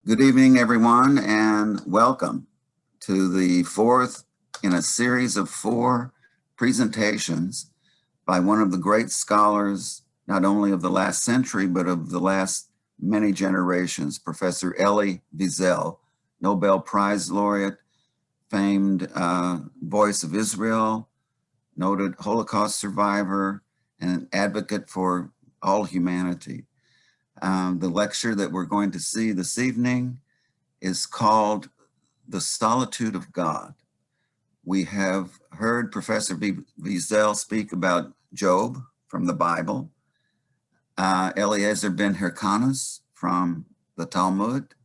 Good evening, everyone, and welcome to the fourth in a series of 4 presentations by one of the great scholars, not only of the last century, but of the last many generations, Professor Elie Wiesel, Nobel Prize laureate, famed voice of Israel, noted Holocaust survivor, and an advocate for all humanity. The lecture that we're going to see this evening is called The Solitude of God. We have heard Professor Wiesel speak about Job from the Bible, Eliezer ben Hyrcanus from the Talmud,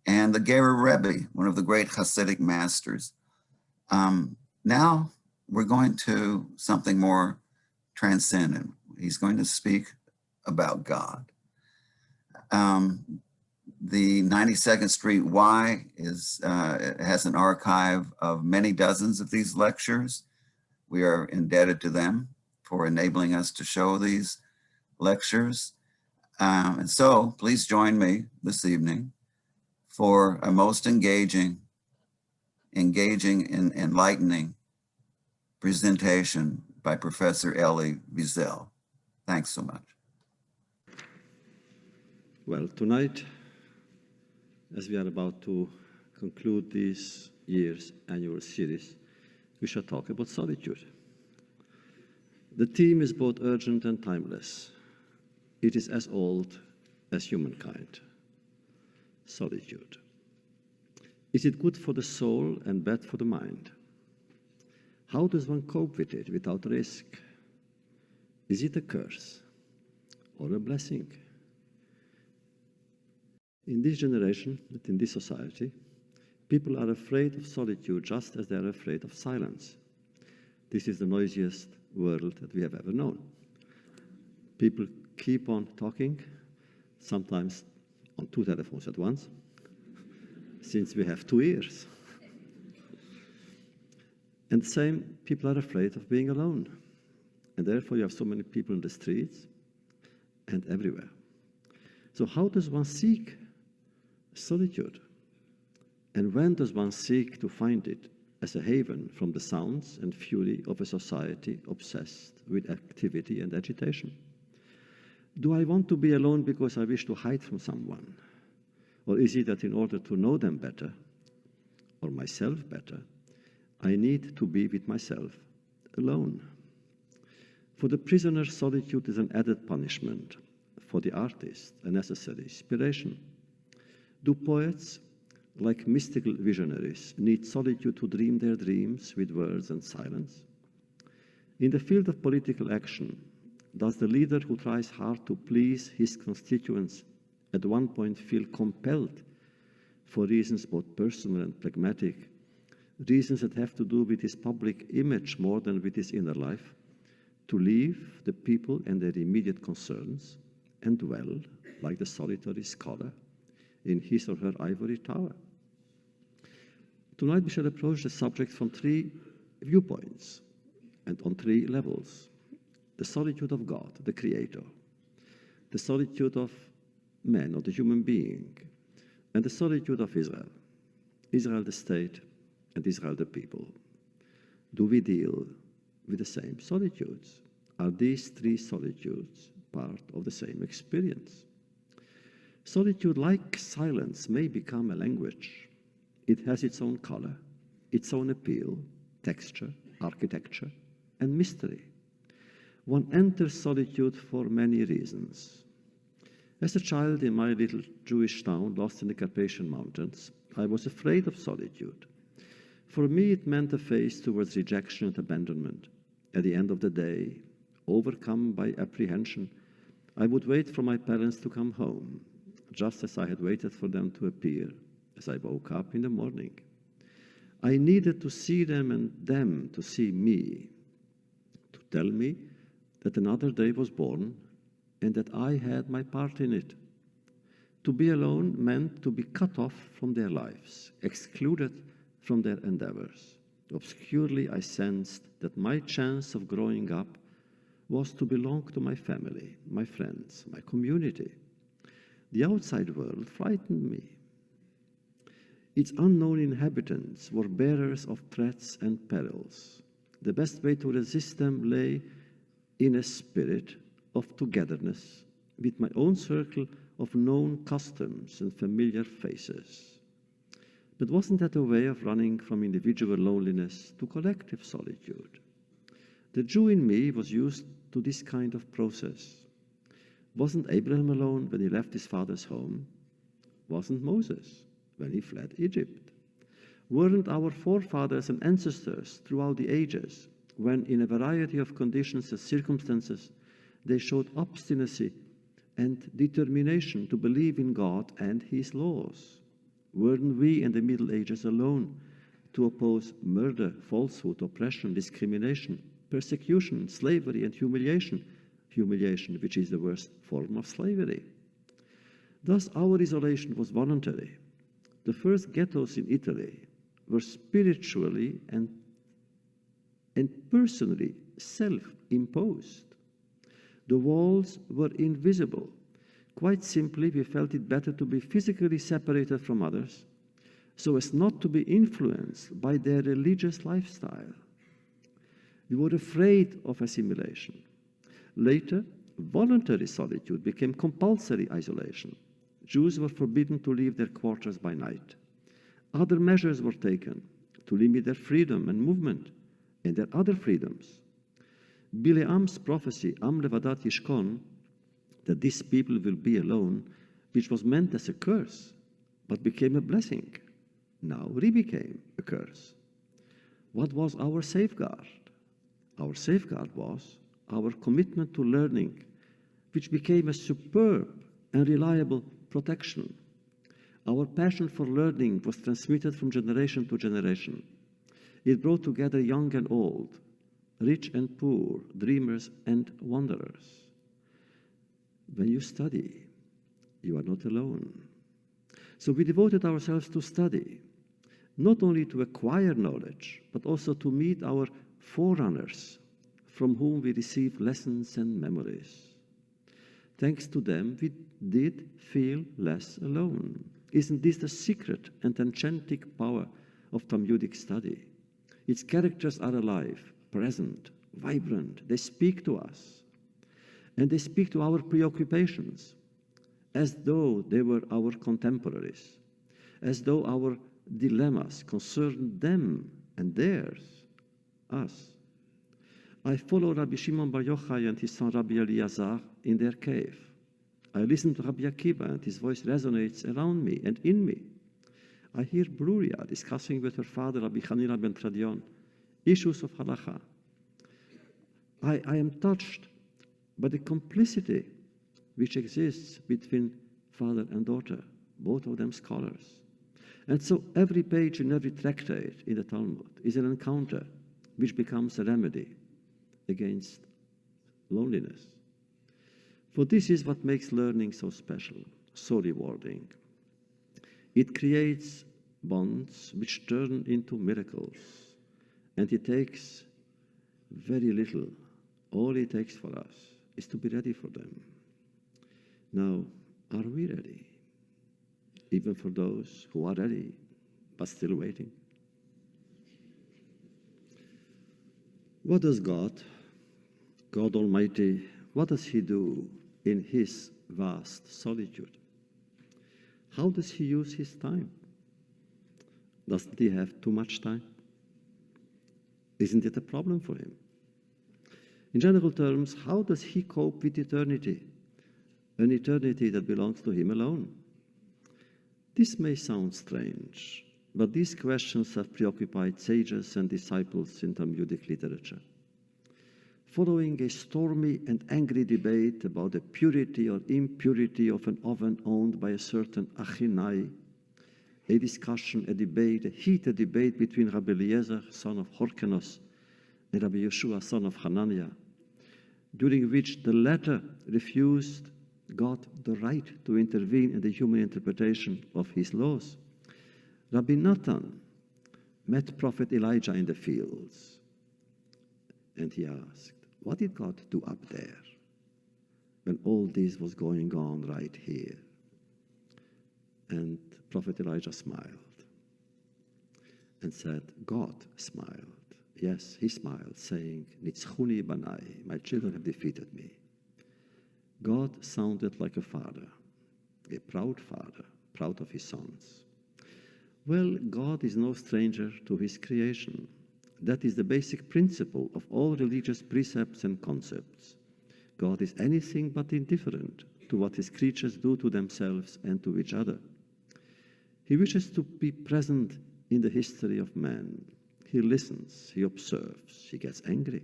and the Gerer Rebbe, one of the great Hasidic masters. Now we're going to something more transcendent. He's going to speak about God. The 92nd Street Y has an archive of many dozens of these lectures. We are indebted to them for enabling us to show these lectures. And so please join me this evening for a most engaging and enlightening presentation by Professor Elie Wiesel. Thanks so much. Well, tonight, as we are about to conclude this year's annual series, we shall talk about solitude. The theme is both urgent and timeless. It is as old as humankind. Solitude. Is it good for the soul and bad for the mind? How does one cope with it without risk? Is it a curse or a blessing? In this generation, in this society, people are afraid of solitude just as they are afraid of silence. This is the noisiest world that we have ever known. People keep on talking, sometimes on 2 telephones at once, since we have 2 ears. And the same, people are afraid of being alone. And therefore you have so many people in the streets and everywhere. So how does one seek solitude? And when does one seek to find it as a haven from the sounds and fury of a society obsessed with activity and agitation? Do I want to be alone because I wish to hide from someone? Or is it that in order to know them better, or myself better, I need to be with myself alone? For the prisoner, solitude is an added punishment. For the artist, a necessary inspiration. Do poets, like mystical visionaries, need solitude to dream their dreams with words and silence? In the field of political action, does the leader who tries hard to please his constituents at one point feel compelled, for reasons both personal and pragmatic, reasons that have to do with his public image more than with his inner life, to leave the people and their immediate concerns and dwell, like the solitary scholar, in his or her ivory tower? Tonight we shall approach the subject from 3 viewpoints and on 3 levels. The solitude of God, the Creator, the solitude of man or the human being, and the solitude of Israel. Israel the state and Israel the people. Do we deal with the same solitudes? Are these 3 solitudes part of the same experience? Solitude, like silence, may become a language. It has its own color, its own appeal, texture, architecture, and mystery. One enters solitude for many reasons. As a child in my little Jewish town lost in the Carpathian Mountains, I was afraid of solitude. For me, it meant a face towards rejection and abandonment. At the end of the day, overcome by apprehension, I would wait for my parents to come home, just as I had waited for them to appear as I woke up in the morning. I needed to see them and them to see me, to tell me that another day was born and that I had my part in it. To be alone meant to be cut off from their lives, excluded from their endeavors. Obscurely, I sensed that my chance of growing up was to belong to my family, my friends, my community. The outside world frightened me. Its unknown inhabitants were bearers of threats and perils. The best way to resist them lay in a spirit of togetherness with my own circle of known customs and familiar faces. But wasn't that a way of running from individual loneliness to collective solitude? The Jew in me was used to this kind of process. Wasn't Abraham alone when he left his father's home? Wasn't Moses when he fled Egypt? Weren't our forefathers and ancestors throughout the ages, when in a variety of conditions and circumstances they showed obstinacy and determination to believe in God and His laws? Weren't we in the Middle Ages alone to oppose murder, falsehood, oppression, discrimination, persecution, slavery, and humiliation, which is the worst form of slavery? Thus, our isolation was voluntary. The first ghettos in Italy were spiritually and personally self-imposed. The walls were invisible. Quite simply, we felt it better to be physically separated from others so as not to be influenced by their religious lifestyle. We were afraid of assimilation. Later, voluntary solitude became compulsory isolation. Jews were forbidden to leave their quarters by night. Other measures were taken to limit their freedom and movement and their other freedoms. Bileam's prophecy, Am levadat yishkon, that this people will be alone, which was meant as a curse, but became a blessing, now re-became a curse. What was our safeguard? Our safeguard was our commitment to learning, which became a superb and reliable protection. Our passion for learning was transmitted from generation to generation. It brought together young and old, rich and poor, dreamers and wanderers. When you study, you are not alone. So we devoted ourselves to study, not only to acquire knowledge, but also to meet our forerunners, from whom we received lessons and memories. Thanks to them, we did feel less alone. Isn't this the secret and enchanting power of Talmudic study? Its characters are alive, present, vibrant. They speak to us. And they speak to our preoccupations, as though they were our contemporaries, as though our dilemmas concerned them and theirs, us. I follow Rabbi Shimon Bar Yochai and his son Rabbi Eliezer in their cave. I listen to Rabbi Akiva, and his voice resonates around me and in me. I hear Bruria discussing with her father, Rabbi Hanina ben Tradion, issues of halacha. I am touched by the complicity which exists between father and daughter, both of them scholars. And so every page in every tractate in the Talmud is an encounter which becomes a remedy against loneliness. For this is what makes learning so special, so rewarding. It creates bonds which turn into miracles, and it takes very little. All it takes for us is to be ready for them. Now, are we ready? Even for those who are ready, but still waiting. What does God Almighty, what does He do in His vast solitude? How does He use His time? Doesn't He have too much time? Isn't it a problem for Him? In general terms, how does He cope with eternity? An eternity that belongs to Him alone. This may sound strange, but these questions have preoccupied sages and disciples in Talmudic literature. Following a stormy and angry debate about the purity or impurity of an oven owned by a certain Achinai, a discussion, a debate, a heated debate between Rabbi Eliezer, son of Horkenos, and Rabbi Yeshua, son of Hananiah, during which the latter refused God the right to intervene in the human interpretation of His laws. Rabbi Natan met Prophet Elijah in the fields, and he asked, what did God do up there when all this was going on right here? And Prophet Elijah smiled. and said, God smiled. Yes, he smiled, saying, Nitzchuni banai, my children have defeated me. God sounded like a father, proud of his sons. Well, God is no stranger to his creation. That is the basic principle of all religious precepts and concepts. God is anything but indifferent to what his creatures do to themselves and to each other. He wishes to be present in the history of man. He listens, he observes, he gets angry,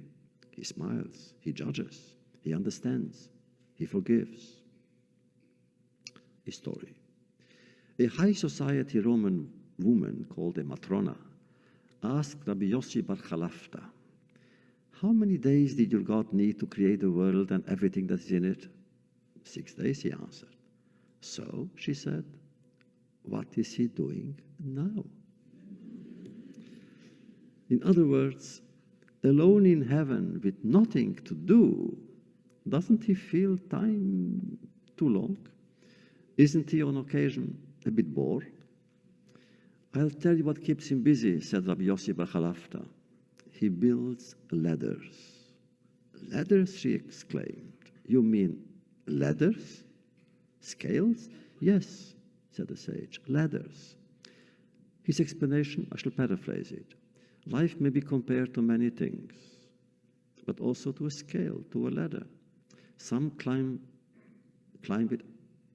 he smiles, he judges, he understands, he forgives. A story. A high society Roman woman called a Matrona asked Rabbi Yossi bar Chalafta, how many days did your God need to create the world and everything that is in it? 6 days, he answered. So, she said, what is he doing now? In other words, alone in heaven with nothing to do, doesn't he feel time too long? Isn't he on occasion a bit bored? I'll tell you what keeps him busy, said Rabbi Yossi bar Chalafta. He builds ladders. Ladders, she exclaimed. You mean ladders? Scales? Yes, said the sage, ladders. His explanation, I shall paraphrase it. Life may be compared to many things, but also to a scale, to a ladder. Some climb it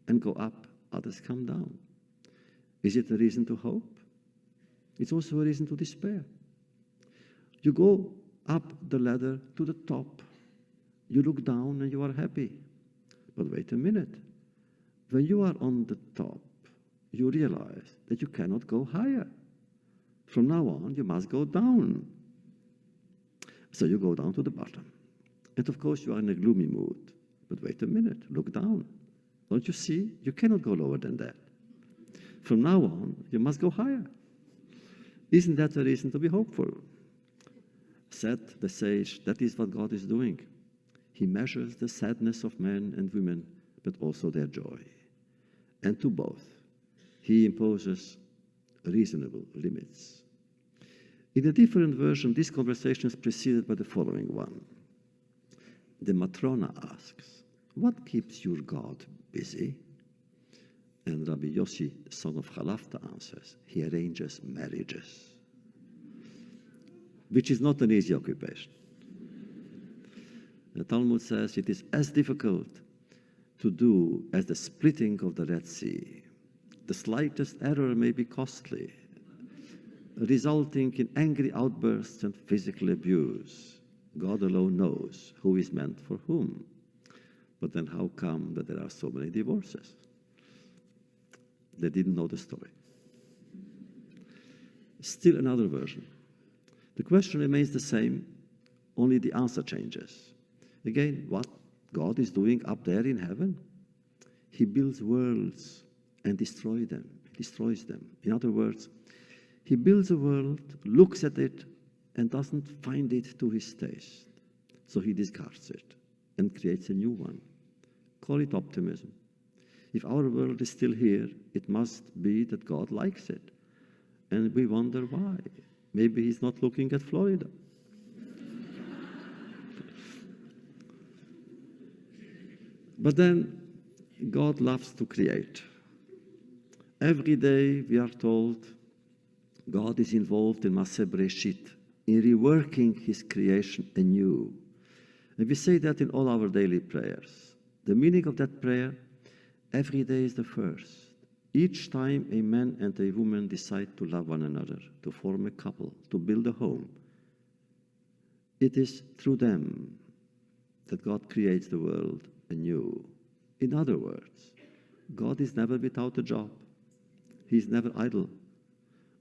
and go up, others come down. Is it a reason to hope? It's also a reason to despair. You go up the ladder to the top. You look down and you are happy. But wait a minute. When you are on the top, you realize that you cannot go higher. From now on, you must go down. So you go down to the bottom. And of course, you are in a gloomy mood. But wait a minute, look down. Don't you see? You cannot go lower than that. From now on, you must go higher. Isn't that a reason to be hopeful? Said the sage, that is what God is doing. He measures the sadness of men and women, but also their joy. And to both, he imposes reasonable limits. In a different version, this conversation is preceded by the following one. The Matrona asks, what keeps your God busy? And Rabbi Yossi, son of Chalafta, answers, he arranges marriages, which is not an easy occupation. The Talmud says it is as difficult to do as the splitting of the Red Sea. The slightest error may be costly, resulting in angry outbursts and physical abuse. God alone knows who is meant for whom. But then how come that there are so many divorces? They didn't know the story. Still another version. The question remains the same, only the answer changes. Again, what God is doing up there in heaven? He builds worlds and destroys them. In other words, he builds a world, looks at it, and doesn't find it to his taste. So he discards it and creates a new one. Call it optimism. If our world is still here, it must be that God likes it. And we wonder why. Maybe he's not looking at Florida. But then, God loves to create. Every day we are told God is involved in Maseh Bereshit, in reworking his creation anew. And we say that in all our daily prayers. The meaning of that prayer, every day is the first. Each time a man and a woman decide to love one another, to form a couple, to build a home, it is through them that God creates the world anew. In other words, God is never without a job. He is never idle.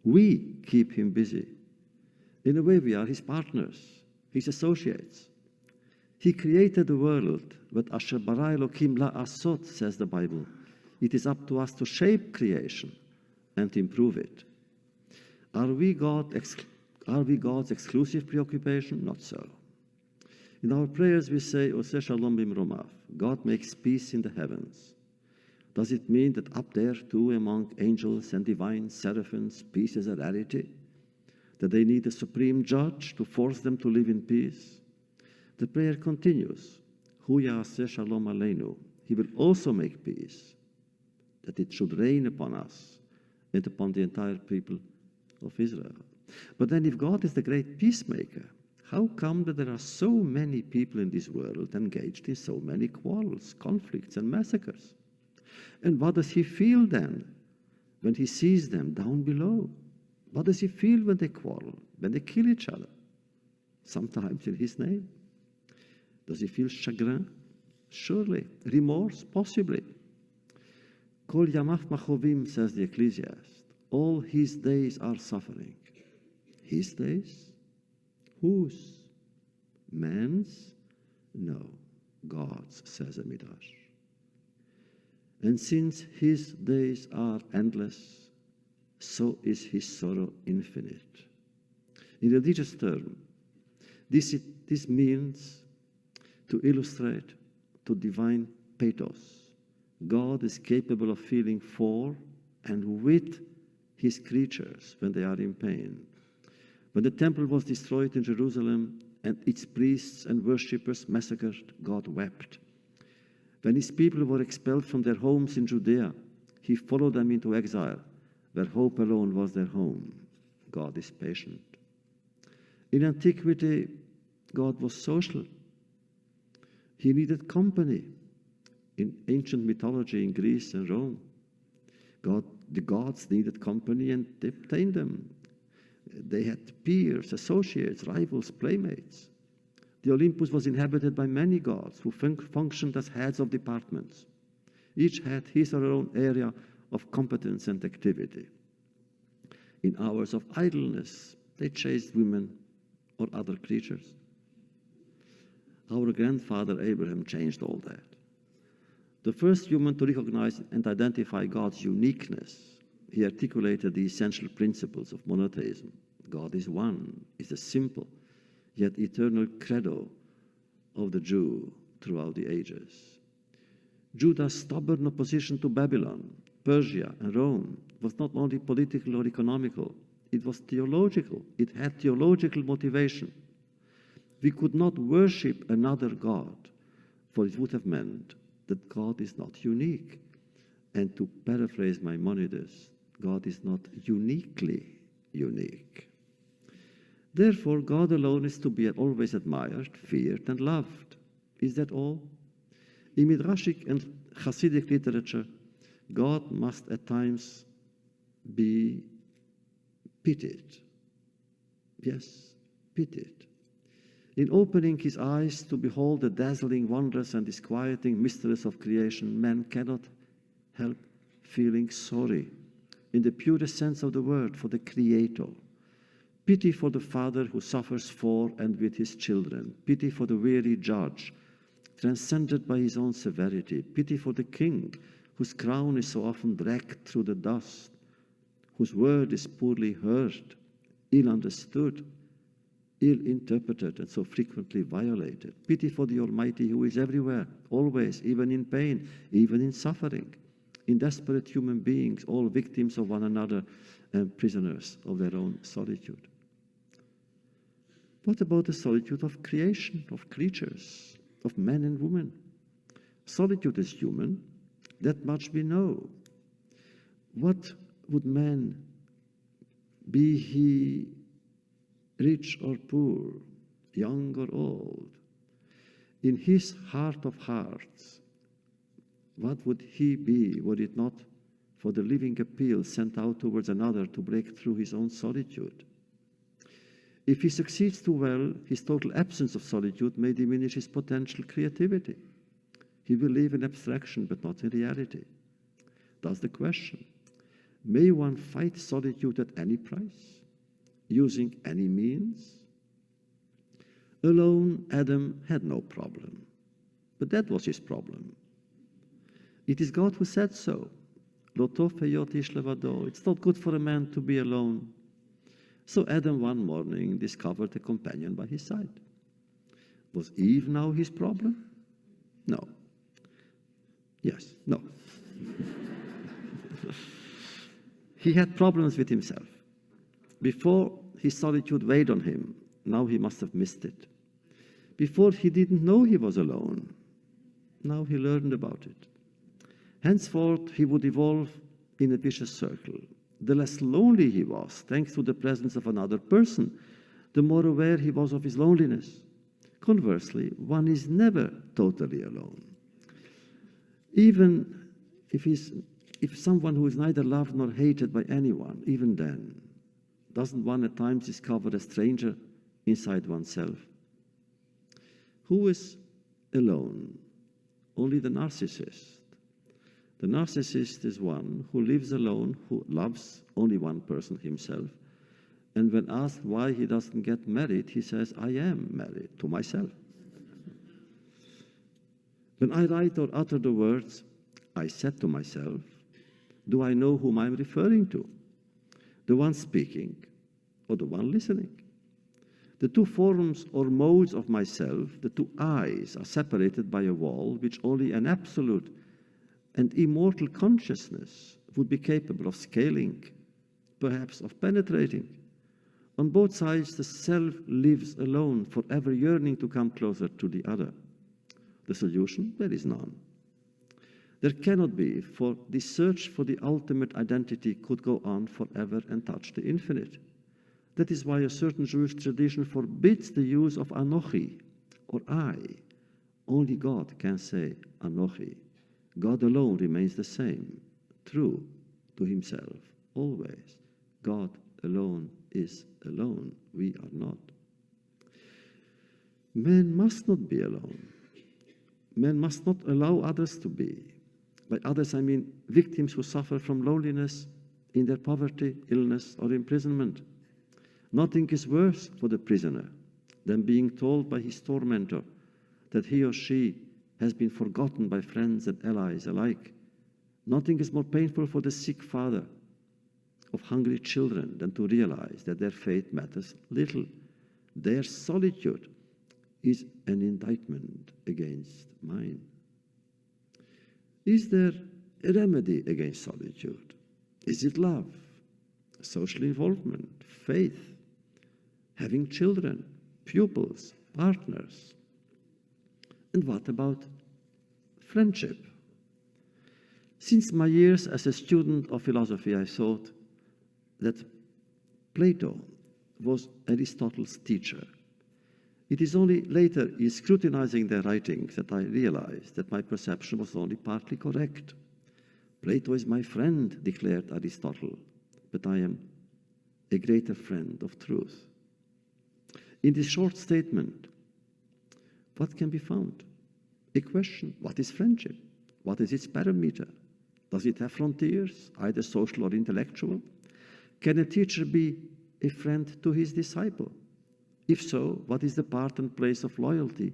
We keep him busy. In a way, we are his partners, his associates. He created the world, but Asher bara Elokim la'asot, says the Bible. It is up to us to shape creation and improve it. Are we God's exclusive preoccupation? Not so. In our prayers we say, Oseh Shalom bimromav, God makes peace in the heavens. Does it mean that up there too, among angels and divine seraphims, peace is a rarity? that they need a supreme judge to force them to live in peace. The prayer continues, Hu ya'aseh shalom aleinu. He will also make peace, that it should rain upon us and upon the entire people of Israel. But then if God is the great peacemaker, how come that there are so many people in this world engaged in so many quarrels, conflicts, and massacres? And what does he feel then when he sees them down below? What does he feel when they quarrel, when they kill each other? Sometimes in his name. Does he feel chagrin? Surely. Remorse? Possibly. Kol yamav machovim, says the Ecclesiast. All his days are suffering. His days? Whose? Man's? No, God's, says the Midrash. And since his days are endless, so is his sorrow infinite. In religious terms, this means to illustrate to divine pathos. God is capable of feeling for and with his creatures when they are in pain. When the temple was destroyed in Jerusalem and its priests and worshippers massacred, God wept. When his people were expelled from their homes in Judea, he followed them into exile, where hope alone was their home. God is patient. In antiquity, God was social. He needed company. In ancient mythology in Greece and Rome, the gods needed company and they obtained them. They had peers, associates, rivals, playmates. The Olympus was inhabited by many gods who functioned as heads of departments. Each had his or her own area of competence and activity. In hours of idleness, they chased women or other creatures. Our grandfather Abraham changed all that. The first human to recognize and identify God's uniqueness, he articulated the essential principles of monotheism. God is one, is the simple yet eternal credo of the Jew throughout the ages. Judah's stubborn opposition to Babylon, Persia, and Rome was not only political or economical, it was theological. It had theological motivation. We could not worship another God, for it would have meant that God is not unique. And to paraphrase Maimonides, God is not uniquely unique. Therefore, God alone is to be always admired, feared, and loved. Is that all? In Midrashic and Hasidic literature, God must at times be pitied. Yes, pitied. In opening his eyes to behold the dazzling wonders and disquieting mysteries of creation, man cannot help feeling sorry, in the purest sense of the word, for the Creator. Pity for the father who suffers for and with his children. Pity for the weary judge, transcended by his own severity. Pity for the king, whose crown is so often dragged through the dust, whose word is poorly heard, ill understood, ill interpreted, and so frequently violated. Pity for the Almighty, who is everywhere, always, even in pain, even in suffering, in desperate human beings, all victims of one another and prisoners of their own solitude. What about the solitude of creation, of creatures, of men and women? Solitude is human, that much we know. What would man, be he rich or poor, young or old, in his heart of hearts, what would he be were it not for the living appeal sent out towards another to break through his own solitude? If he succeeds too well, his total absence of solitude may diminish his potential creativity. He will live in abstraction, but not in reality. Thus the question, may one fight solitude at any price, using any means? Alone, Adam had no problem, but that was his problem. It is God who said so. Lo tov heyot ish levado. It's not good for a man to be alone. So Adam one morning discovered a companion by his side. Was Eve now his problem? No. Yes, no. He had problems with himself. Before his solitude weighed on him. Now he must have missed it. Before, he didn't know he was alone. Now he learned about it. Henceforth, he would evolve in a vicious circle. The less lonely he was, thanks to the presence of another person, the more aware he was of his loneliness. Conversely, one is never totally alone. Even if someone who is neither loved nor hated by anyone, even then, doesn't one at times discover a stranger inside oneself? Who is alone? Only the narcissist. The narcissist is one who lives alone, who loves only one person, himself. And when asked why he doesn't get married, he says, I am married to myself. When I write or utter the words, I said to myself, do I know whom I'm referring to? The one speaking or the one listening? The two forms or modes of myself, the two eyes, are separated by a wall which only an absolute and immortal consciousness would be capable of scaling, perhaps of penetrating. On both sides, the self lives alone, forever yearning to come closer to the other. The solution? There is none. There cannot be, for the search for the ultimate identity could go on forever and touch the infinite. That is why a certain Jewish tradition forbids the use of Anochi, or I. Only God can say Anochi. God alone remains the same, true to himself, always. God alone is alone. We are not. Man must not be alone. Man must not allow others to be. By others, I mean victims who suffer from loneliness in their poverty, illness, or imprisonment. Nothing is worse for the prisoner than being told by his tormentor that he or she has been forgotten by friends and allies alike. Nothing is more painful for the sick father of hungry children than to realize that their fate matters little. Their solitude is an indictment against mine. Is there a remedy against solitude? Is it love, social involvement, faith, having children, pupils, partners? And what about friendship? Since my years as a student of philosophy, I thought that Plato was Aristotle's teacher. It is only later, in scrutinizing their writings, that I realized that my perception was only partly correct. Plato is my friend, declared Aristotle, but I am a greater friend of truth. In this short statement, what can be found? A question: what is friendship? What is its parameter? Does it have frontiers, either social or intellectual? Can a teacher be a friend to his disciple? If so, what is the part and place of loyalty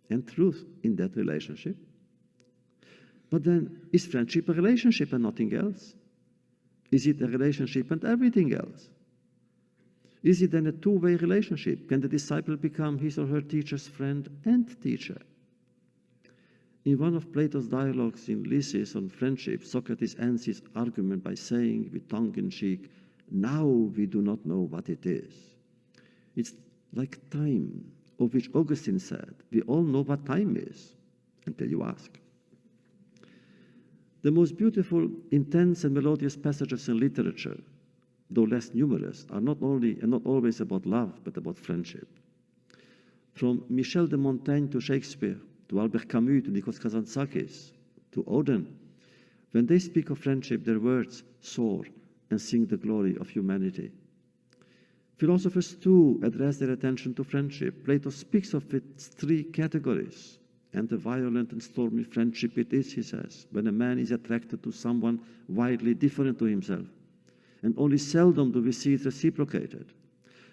and truth in that relationship? But then, is friendship a relationship and nothing else? Is it a relationship and everything else? Is it then a two-way relationship? Can the disciple become his or her teacher's friend and teacher? In one of Plato's dialogues in Lysis on friendship, Socrates ends his argument by saying with tongue-in-cheek, "Now we do not know what it is." It's like time, of which Augustine said, we all know what time is, until you ask. The most beautiful, intense, and melodious passages in literature, though less numerous, are not only and not always about love, but about friendship. From Michel de Montaigne to Shakespeare, to Albert Camus, to Nikos Kazantzakis, to Auden, when they speak of friendship, their words soar and sing the glory of humanity. Philosophers, too, address their attention to friendship. Plato speaks of its three categories. And a violent and stormy friendship it is, he says, when a man is attracted to someone widely different to himself. And only seldom do we see it reciprocated.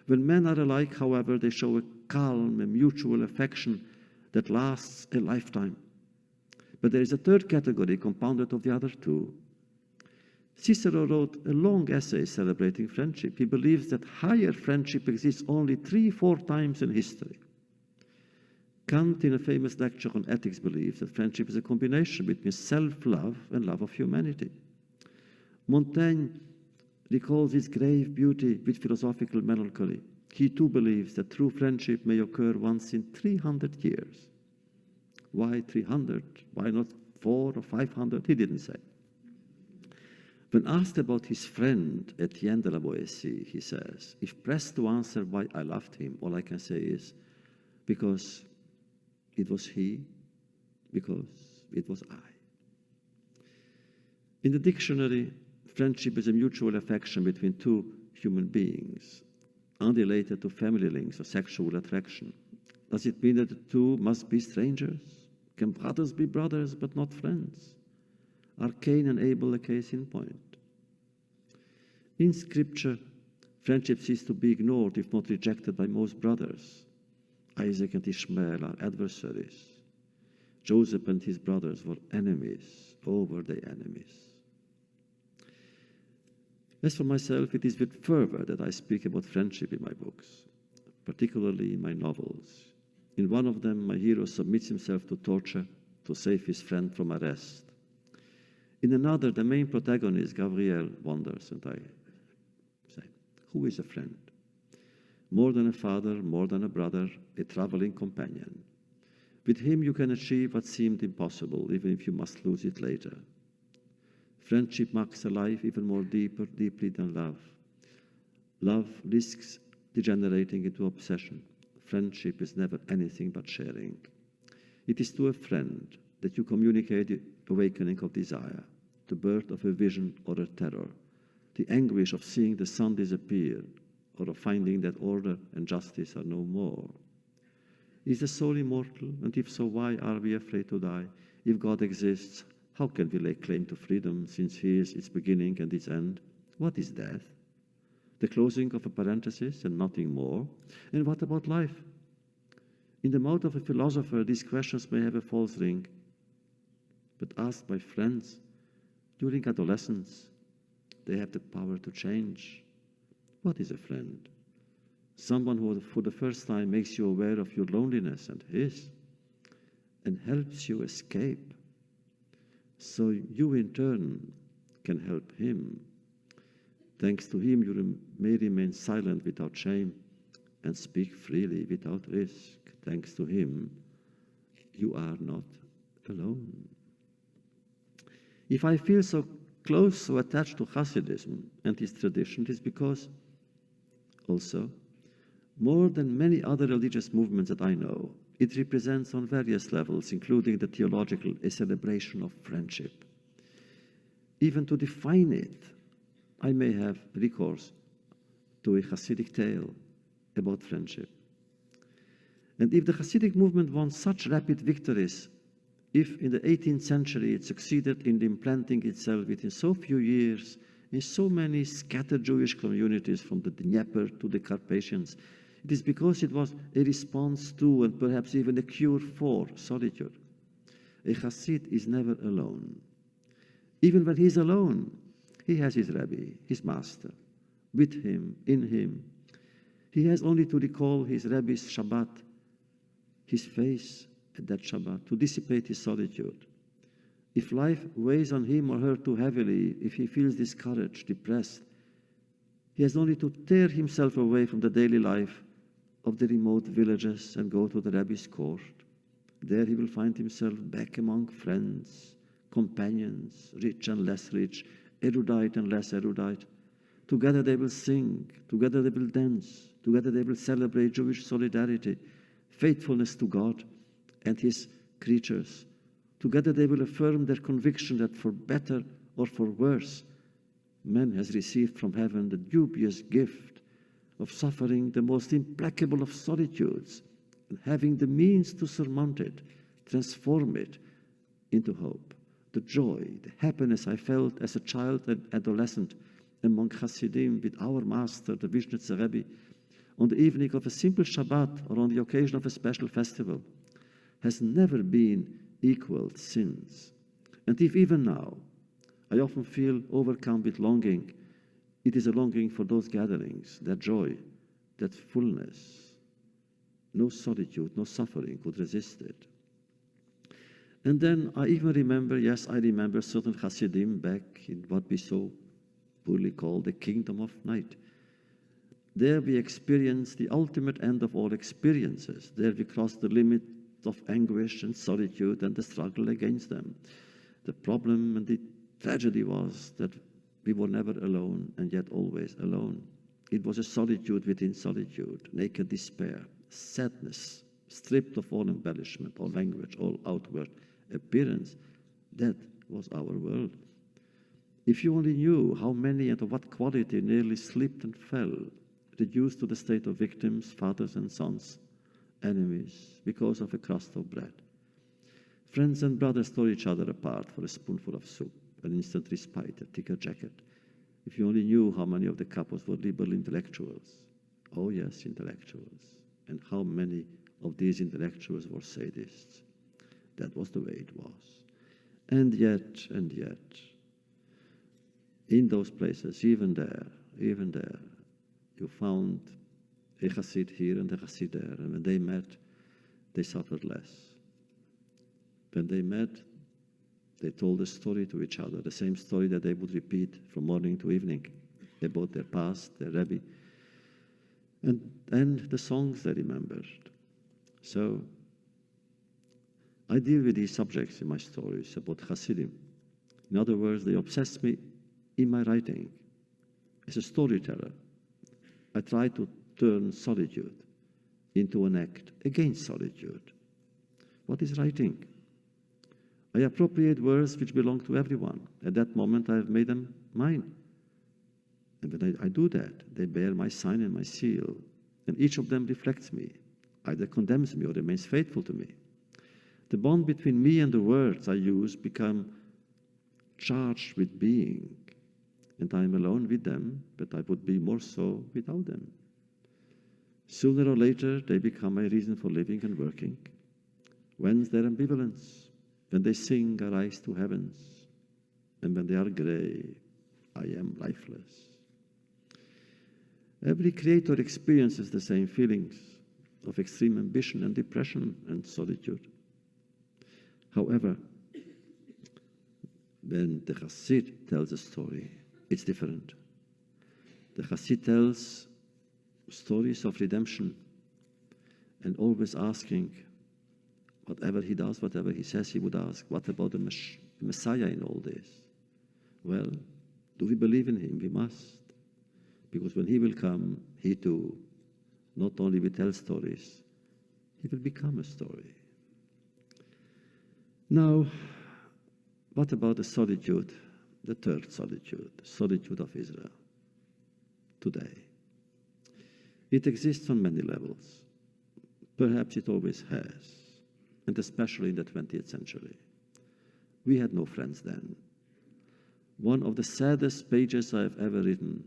When men are alike, however, they show a calm, a mutual affection that lasts a lifetime. But there is a third category compounded of the other two. Cicero wrote a long essay celebrating friendship. He believes that higher friendship exists only 3-4 times in history. Kant, in a famous lecture on ethics, believes that friendship is a combination between self-love and love of humanity. Montaigne recalls its grave beauty with philosophical melancholy. He too believes that true friendship may occur once in 300 years. Why 300? Why not 4 or 500? He didn't say. When asked about his friend Etienne de la Boétie, he says, if pressed to answer why I loved him, all I can say is, because it was he, because it was I. In the dictionary, friendship is a mutual affection between two human beings, unrelated to family links or sexual attraction. Does it mean that the two must be strangers? Can brothers be brothers but not friends? Are Cain and Abel a case in point? In Scripture, friendship is to be ignored if not rejected by most brothers. Isaac and Ishmael are adversaries. Joseph and his brothers were enemies. Oh, were they enemies. As for myself, it is with fervor that I speak about friendship in my books, particularly in my novels. In one of them, my hero submits himself to torture to save his friend from arrest. In another, the main protagonist, Gabriel, wonders, and I say, who is a friend? More than a father, more than a brother, a traveling companion. With him you can achieve what seemed impossible, even if you must lose it later. Friendship marks a life even more deeply than love. Love risks degenerating into obsession. Friendship is never anything but sharing. It is to a friend that you communicate the awakening of desire, the birth of a vision or a terror, the anguish of seeing the sun disappear, or of finding that order and justice are no more. Is the soul immortal? And if so, why are we afraid to die? If God exists, how can we lay claim to freedom, since He is its beginning and its end? What is death? The closing of a parenthesis and nothing more? And what about life? In the mouth of a philosopher, these questions may have a false ring. But asked by friends during adolescence, they have the power to change. What is a friend? Someone who for the first time makes you aware of your loneliness and his, and helps you escape, so you in turn can help him. Thanks to him, you may remain silent without shame and speak freely without risk. Thanks to him, you are not alone. If I feel so close, so attached to Hasidism and its tradition, it is because also, more than many other religious movements that I know, it represents on various levels, including the theological, a celebration of friendship. Even to define it, I may have recourse to a Hasidic tale about friendship. And if the Hasidic movement won such rapid victories, if in the 18th century it succeeded in implanting itself within so few years in so many scattered Jewish communities from the Dnieper to the Carpathians, it is because it was a response to, and perhaps even a cure for, solitude. A Hasid is never alone. Even when he is alone, he has his Rebbe, his master, with him, in him. He has only to recall his Rebbe's Shabbat, his face at that Shabbat, to dissipate his solitude. If life weighs on him or her too heavily, if he feels discouraged, depressed, he has only to tear himself away from the daily life of the remote villages and go to the Rebbe's court. There he will find himself back among friends, companions, rich and less rich, erudite and less erudite. Together they will sing, together they will dance, together they will celebrate Jewish solidarity, faithfulness to God and His creatures. Together they will affirm their conviction that for better or for worse, man has received from heaven the dubious gift of suffering the most implacable of solitudes, and having the means to surmount it, transform it into hope. The joy, the happiness I felt as a child and adolescent among Hasidim with our master, the Vishnitzer Rebbe, on the evening of a simple Shabbat or on the occasion of a special festival, has never been equaled since. And if even now I often feel overcome with longing, it is a longing for those gatherings, that joy, that fullness. No solitude, no suffering could resist it. And then I even remember, yes, I remember certain Hasidim back in what we so poorly called the kingdom of night. There we experience the ultimate end of all experiences. There we cross the limit of anguish and solitude and the struggle against them. The problem and the tragedy was that we were never alone and yet always alone. It was a solitude within solitude, naked despair, sadness, stripped of all embellishment, all language, all outward appearance. That was our world. If you only knew how many and of what quality nearly slipped and fell, reduced to the state of victims, fathers and sons, enemies, because of a crust of bread. Friends and brothers tore each other apart for a spoonful of soup, an instant respite, a thicker jacket. If you only knew how many of the couples were liberal intellectuals. Oh yes, intellectuals. And how many of these intellectuals were sadists. That was the way it was. And yet, in those places, even there, you found a Hasid here and a Hasid there. And when they met, they suffered less. When they met, they told a story to each other, the same story that they would repeat from morning to evening about their past, their Rebbe, and the songs they remembered. So I deal with these subjects in my stories about Hasidim. In other words, they obsess me in my writing. As a storyteller, I try to turn solitude into an act against solitude. What is writing? I appropriate words which belong to everyone. At that moment, I have made them mine. And when I do that, they bear my sign and my seal. And each of them reflects me, either condemns me or remains faithful to me. The bond between me and the words I use become charged with being. And I am alone with them, but I would be more so without them. Sooner or later, they become my reason for living and working. Whence their ambivalence? When they sing, I rise to heavens. And when they are grey, I am lifeless. Every creator experiences the same feelings of extreme ambition and depression and solitude. However, when the Hasid tells a story, it's different. The Hasid tells stories of redemption and always asking, whatever he does, whatever he says, he would ask, what about the Messiah in all this? Well, do we believe in him? We must. Because when he will come, he too, not only will tell stories, he will become a story. Now, what about the solitude, the third solitude, the solitude of Israel today? It exists on many levels. Perhaps it always has, and especially in the 20th century. We had no friends then. One of the saddest pages I have ever written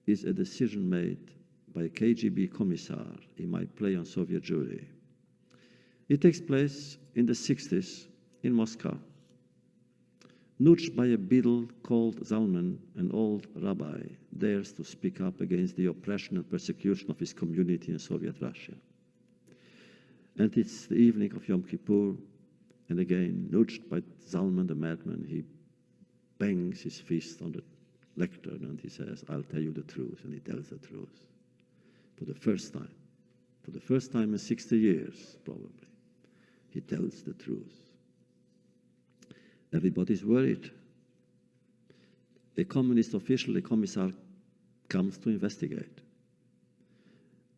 is a decision made by a KGB commissar in my play on Soviet Jewry. It takes place in the 60s in Moscow. Nudged by a beadle called Zalman, an old rabbi dares to speak up against the oppression and persecution of his community in Soviet Russia. And it's the evening of Yom Kippur, and again, nudged by Zalman the madman, he bangs his fist on the lectern and he says, I'll tell you the truth, and he tells the truth. For the first time in 60 years, probably, he tells the truth. Everybody's worried. A communist official, a commissar, comes to investigate.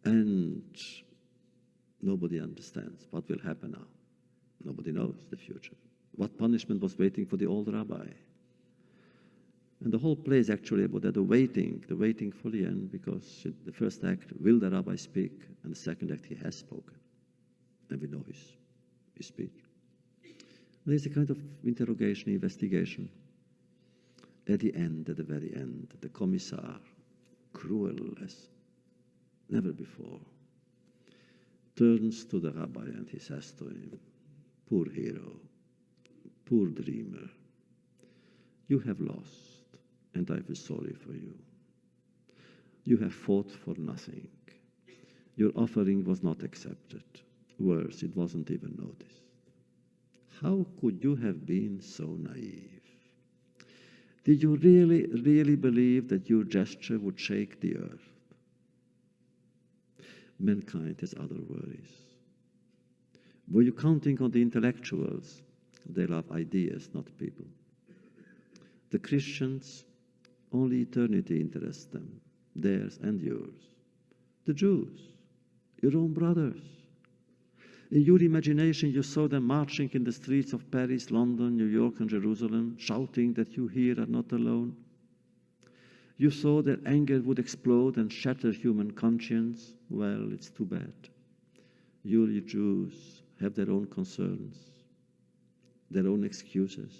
And nobody understands what will happen now. Nobody knows the future. What punishment was waiting for the old rabbi? And the whole play is actually about that, the waiting for the end, because in the first act, will the rabbi speak? And the second act, he has spoken. And we know his speech. There's a kind of interrogation, investigation. At the very end, the commissar, cruel as never before, turns to the rabbi and he says to him, poor hero, poor dreamer, you have lost, and I feel sorry for you. You have fought for nothing. Your offering was not accepted. Worse, it wasn't even noticed. How could you have been so naive? Did you really, really believe that your gesture would shake the earth? Mankind has other worries. Were you counting on the intellectuals? They love ideas, not people. The Christians, only eternity interests them, theirs and yours. The Jews, your own brothers. In your imagination, you saw them marching in the streets of Paris, London, New York, and Jerusalem, shouting that you here are not alone. You saw their anger would explode and shatter human conscience. Well, it's too bad. You Jews have their own concerns, their own excuses.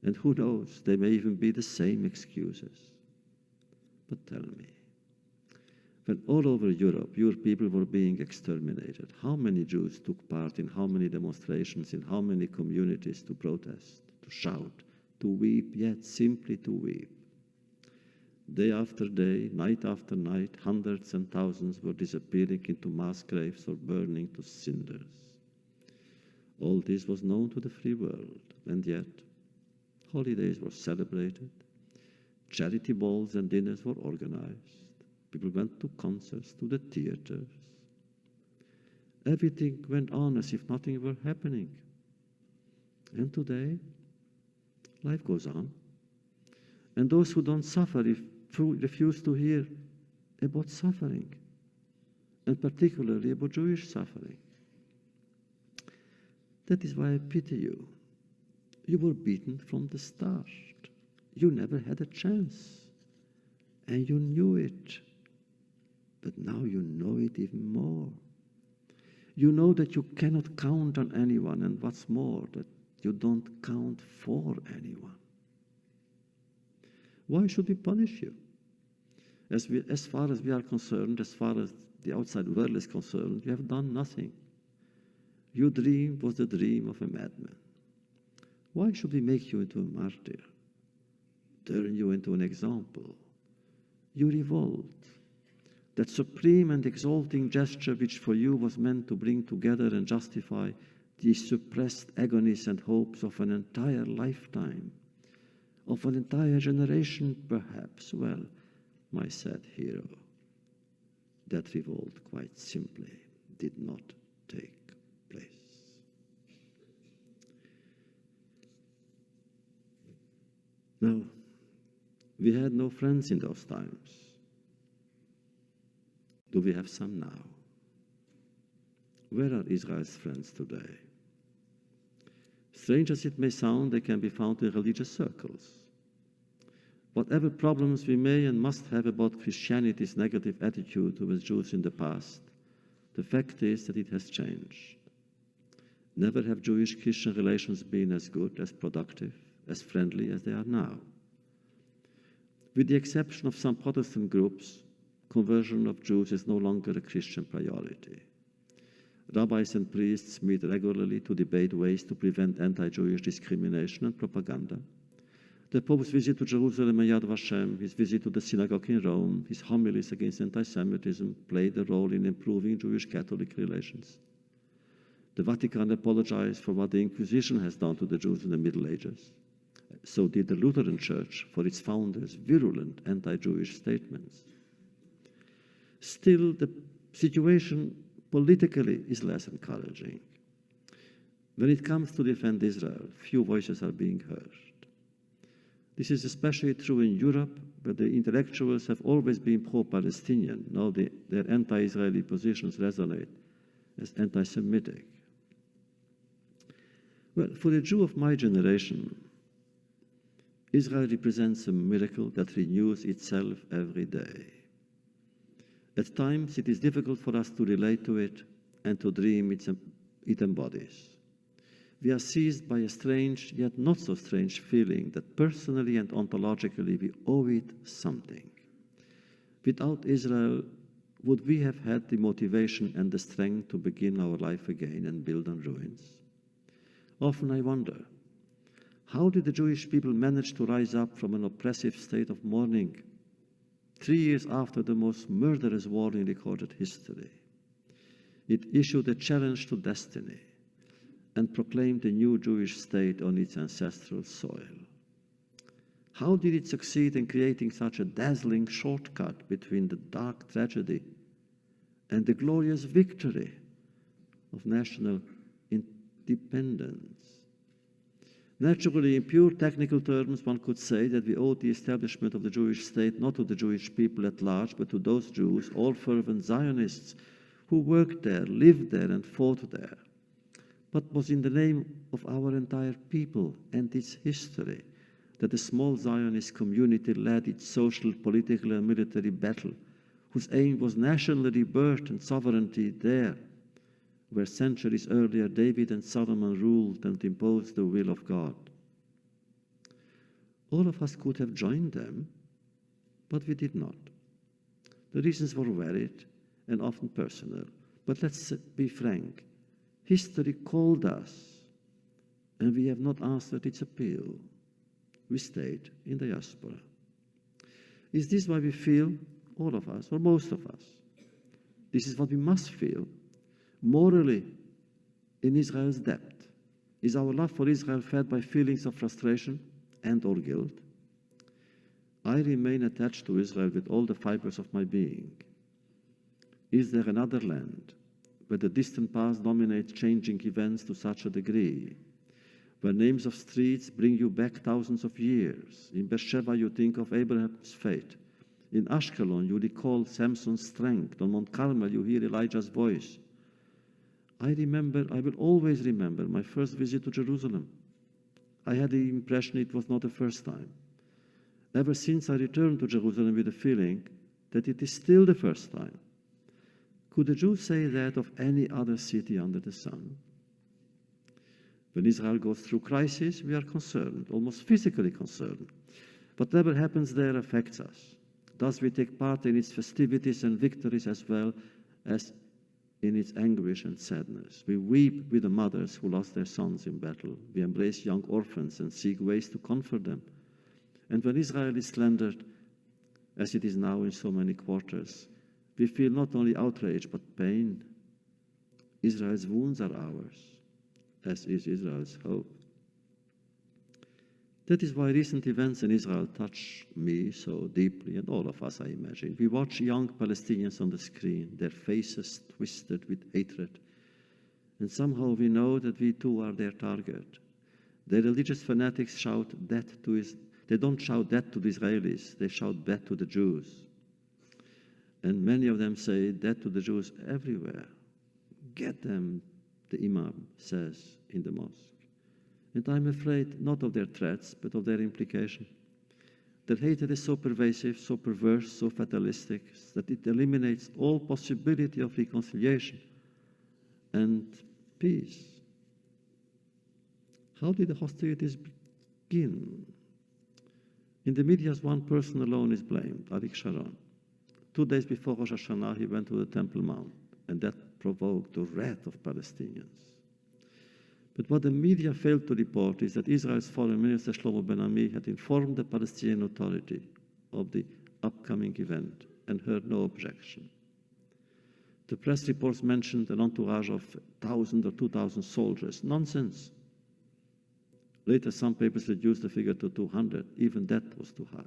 And who knows, they may even be the same excuses. But tell me, when all over Europe your people were being exterminated, how many Jews took part in how many demonstrations, in how many communities to protest, to shout, to weep, yet simply to weep? Day after day, night after night, hundreds and thousands were disappearing into mass graves or burning to cinders. All this was known to the free world, and yet holidays were celebrated, charity balls and dinners were organized, people went to concerts, to the theaters. Everything went on as if nothing were happening. And today, life goes on. And those who don't suffer refuse to hear about suffering, and particularly about Jewish suffering. That is why I pity you. You were beaten from the start. You never had a chance. And you knew it. But now you know it even more. You know that you cannot count on anyone, and what's more, that you don't count for anyone. Why should we punish you? As far as we are concerned, as far as the outside world is concerned, you have done nothing. Your dream was the dream of a madman. Why should we make you into a martyr? Turn you into an example? You revolt. That supreme and exalting gesture which for you was meant to bring together and justify the suppressed agonies and hopes of an entire lifetime, of an entire generation perhaps. Well, my sad hero, that revolt quite simply did not take place. Now, we had no friends in those times. Do we have some now? Where are Israel's friends today? Strange as it may sound, they can be found in religious circles. Whatever problems we may and must have about Christianity's negative attitude towards Jews in the past, the fact is that it has changed. Never have Jewish-Christian relations been as good, as productive, as friendly as they are now. With the exception of some Protestant groups, conversion of Jews is no longer a Christian priority. Rabbis and priests meet regularly to debate ways to prevent anti-Jewish discrimination and propaganda. The Pope's visit to Jerusalem and Yad Vashem, his visit to the synagogue in Rome, his homilies against anti-Semitism played a role in improving Jewish-Catholic relations. The Vatican apologized for what the Inquisition has done to the Jews in the Middle Ages. So did the Lutheran Church for its founders' virulent anti-Jewish statements. Still, the situation politically is less encouraging. When it comes to defend Israel, few voices are being heard. This is especially true in Europe, where the intellectuals have always been pro-Palestinian. Now their anti-Israeli positions resonate as anti-Semitic. Well, for a Jew of my generation, Israel represents a miracle that renews itself every day. At times, it is difficult for us to relate to it and to dream it embodies. We are seized by a strange, yet not so strange feeling that personally and ontologically we owe it something. Without Israel, would we have had the motivation and the strength to begin our life again and build on ruins? Often I wonder, how did the Jewish people manage to rise up from an oppressive state of mourning 3 years after the most murderous war in recorded history? It issued a challenge to destiny and proclaimed a new Jewish state on its ancestral soil. How did it succeed in creating such a dazzling shortcut between the dark tragedy and the glorious victory of national independence? Naturally, in pure technical terms, one could say that we owe the establishment of the Jewish state not to the Jewish people at large, but to those Jews, all fervent Zionists, who worked there, lived there, and fought there. But was in the name of our entire people and its history that the small Zionist community led its social, political, and military battle, whose aim was national rebirth and sovereignty there, where centuries earlier David and Solomon ruled and imposed the will of God. All of us could have joined them, but we did not. The reasons were varied and often personal, but let's be frank. History called us, and we have not answered its appeal. We stayed in the diaspora. Is this why we feel, all of us, or most of us? This is what we must feel morally in Israel's depth. Is our love for Israel fed by feelings of frustration and or guilt? I remain attached to Israel with all the fibers of my being. Is there another land where the distant past dominates changing events to such a degree, where names of streets bring you back thousands of years? In Beersheba you think of Abraham's faith. In Ashkelon you recall Samson's strength. On Mount Carmel you hear Elijah's voice. I will always remember my first visit to Jerusalem. I had the impression it was not the first time. Ever since I returned to Jerusalem with the feeling that it is still the first time. Could a Jew say that of any other city under the sun? When Israel goes through crisis, we are concerned, almost physically concerned. Whatever happens there affects us. Thus we take part in its festivities and victories as well as in its anguish and sadness. We weep with the mothers who lost their sons in battle. We embrace young orphans and seek ways to comfort them. And when Israel is slandered, as it is now in so many quarters, we feel not only outrage but pain. Israel's wounds are ours, as is Israel's hope. That is why recent events in Israel touch me so deeply, and all of us, I imagine. We watch young Palestinians on the screen, their faces twisted with hatred. And somehow we know that we too are their target. The religious fanatics shout death to they don't shout death to the Israelis, they shout death to the Jews. And many of them say death to the Jews everywhere. Get them, the imam says in the mosque. And I'm afraid not of their threats, but of their implication. Their hatred is so pervasive, so perverse, so fatalistic, that it eliminates all possibility of reconciliation and peace. How did the hostilities begin? In the media, one person alone is blamed, Arik Sharon. 2 days before Rosh Hashanah, he went to the Temple Mount, and that provoked the wrath of Palestinians. But what the media failed to report is that Israel's Foreign Minister Shlomo Ben-Ami had informed the Palestinian Authority of the upcoming event and heard no objection. The press reports mentioned an entourage of 1,000 or 2,000 soldiers. Nonsense. Later, some papers reduced the figure to 200. Even that was too high.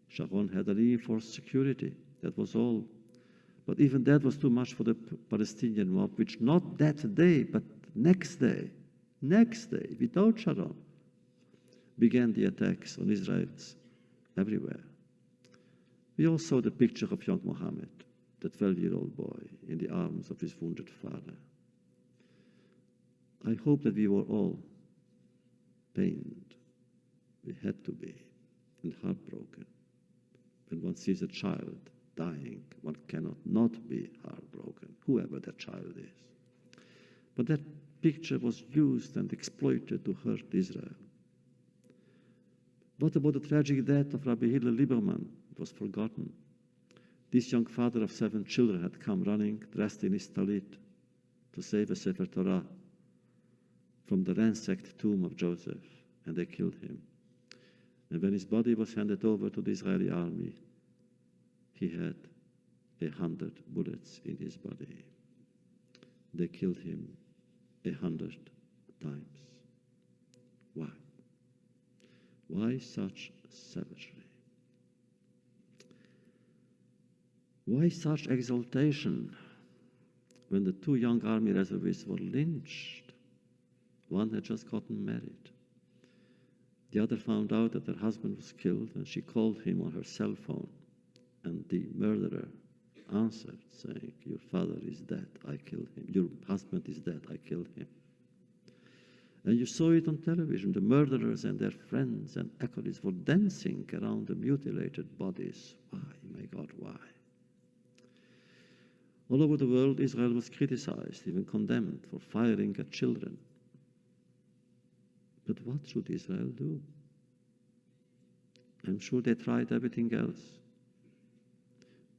Sharon had a reinforced security. That was all. But even that was too much for the Palestinian mob, which not that day, but next day, without Sharon, began the attacks on Israelis everywhere. We all saw the picture of young Mohammed, that 12-year-old boy, in the arms of his wounded father. I hope that we were all pained. We had to be, and heartbroken. When one sees a child dying, one cannot not be heartbroken, whoever that child is. But that picture was used and exploited to hurt Israel. What about the tragic death of Rabbi Hillel Liberman? It was forgotten. This young father of 7 children had come running, dressed in his talit, to save a Sefer Torah from the ransacked tomb of Joseph, and they killed him. And when his body was handed over to the Israeli army, he had 100 bullets in his body. They killed him 100 times. Why? Why such savagery? Why such exaltation when the two young army reservists were lynched? One had just gotten married. The other found out that her husband was killed, and she called him on her cell phone. And the murderer answered, saying, "Your father is dead, I killed him. Your husband is dead, I killed him." And you saw it on television. The murderers and their friends and acolytes were dancing around the mutilated bodies. Why, my God, why? All over the world, Israel was criticized, even condemned for firing at children. But what should Israel do? I'm sure they tried everything else.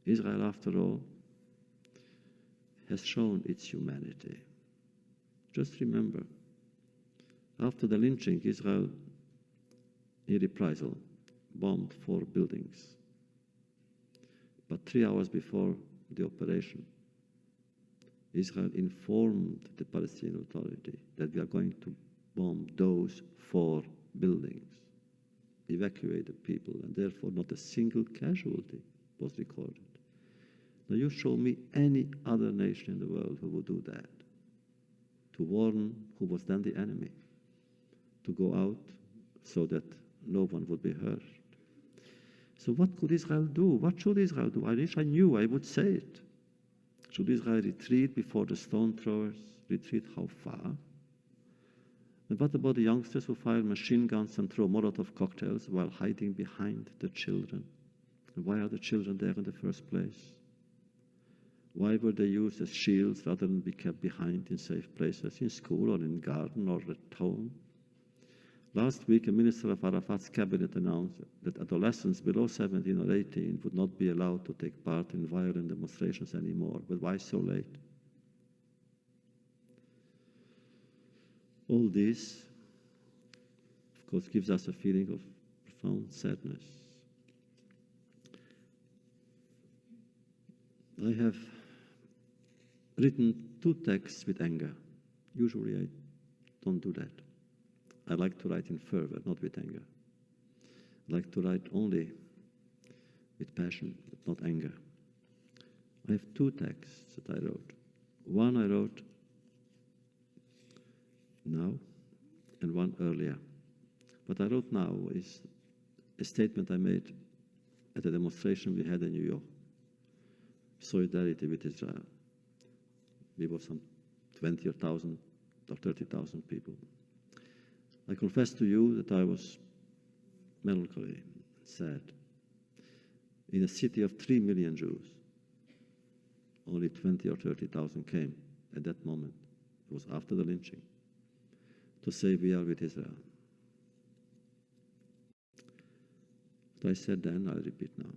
Israel, after all, has shown its humanity. Just remember, after the lynching, Israel, in reprisal, bombed 4 buildings. But 3 hours before the operation, Israel informed the Palestinian Authority that we are going to bomb those 4 buildings, evacuate the people, and therefore not a single casualty was recorded. Now you show me any other nation in the world who would do that, to warn who was then the enemy, to go out so that no one would be hurt. So what could Israel do? What should Israel do? I wish I knew, I would say it. Should Israel retreat before the stone throwers? Retreat how far? And what about the youngsters who fire machine guns and throw Molotov cocktails while hiding behind the children? And why are the children there in the first place? Why were they used as shields rather than be kept behind in safe places, in school or in garden or at home? Last week, a minister of Arafat's cabinet announced that adolescents below 17 or 18 would not be allowed to take part in violent demonstrations anymore. But why so late? All this, of course, gives us a feeling of profound sadness. I have written 2 texts with anger. Usually I don't do that. I like to write in fervor, not with anger. I like to write only with passion, but not anger. I have 2 texts that I wrote. One I wrote now, and one earlier. What I wrote now is a statement I made at a demonstration we had in New York. Solidarity with Israel. We were some 20,000 or 30,000 people. I confess to you that I was melancholy, sad. In a city of 3 million Jews, only 20 or 30,000 came at that moment. It was after the lynching, to say we are with Israel. What I said then, I'll repeat now.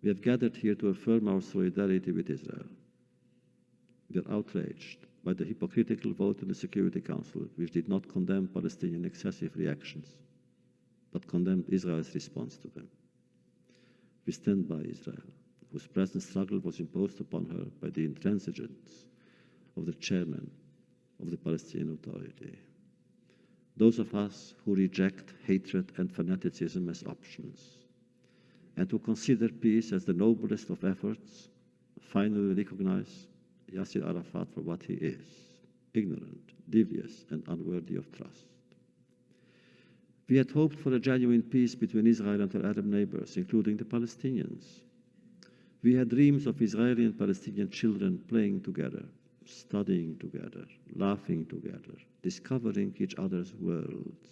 We have gathered here to affirm our solidarity with Israel. We are outraged by the hypocritical vote in the Security Council, which did not condemn Palestinian excessive reactions, but condemned Israel's response to them. We stand by Israel, whose present struggle was imposed upon her by the intransigence of the chairman of the Palestinian Authority. Those of us who reject hatred and fanaticism as options, and who consider peace as the noblest of efforts, finally recognize Yasser Arafat for what he is, ignorant, devious, and unworthy of trust. We had hoped for a genuine peace between Israel and her Arab neighbors, including the Palestinians. We had dreams of Israeli and Palestinian children playing together, studying together, laughing together, discovering each other's worlds.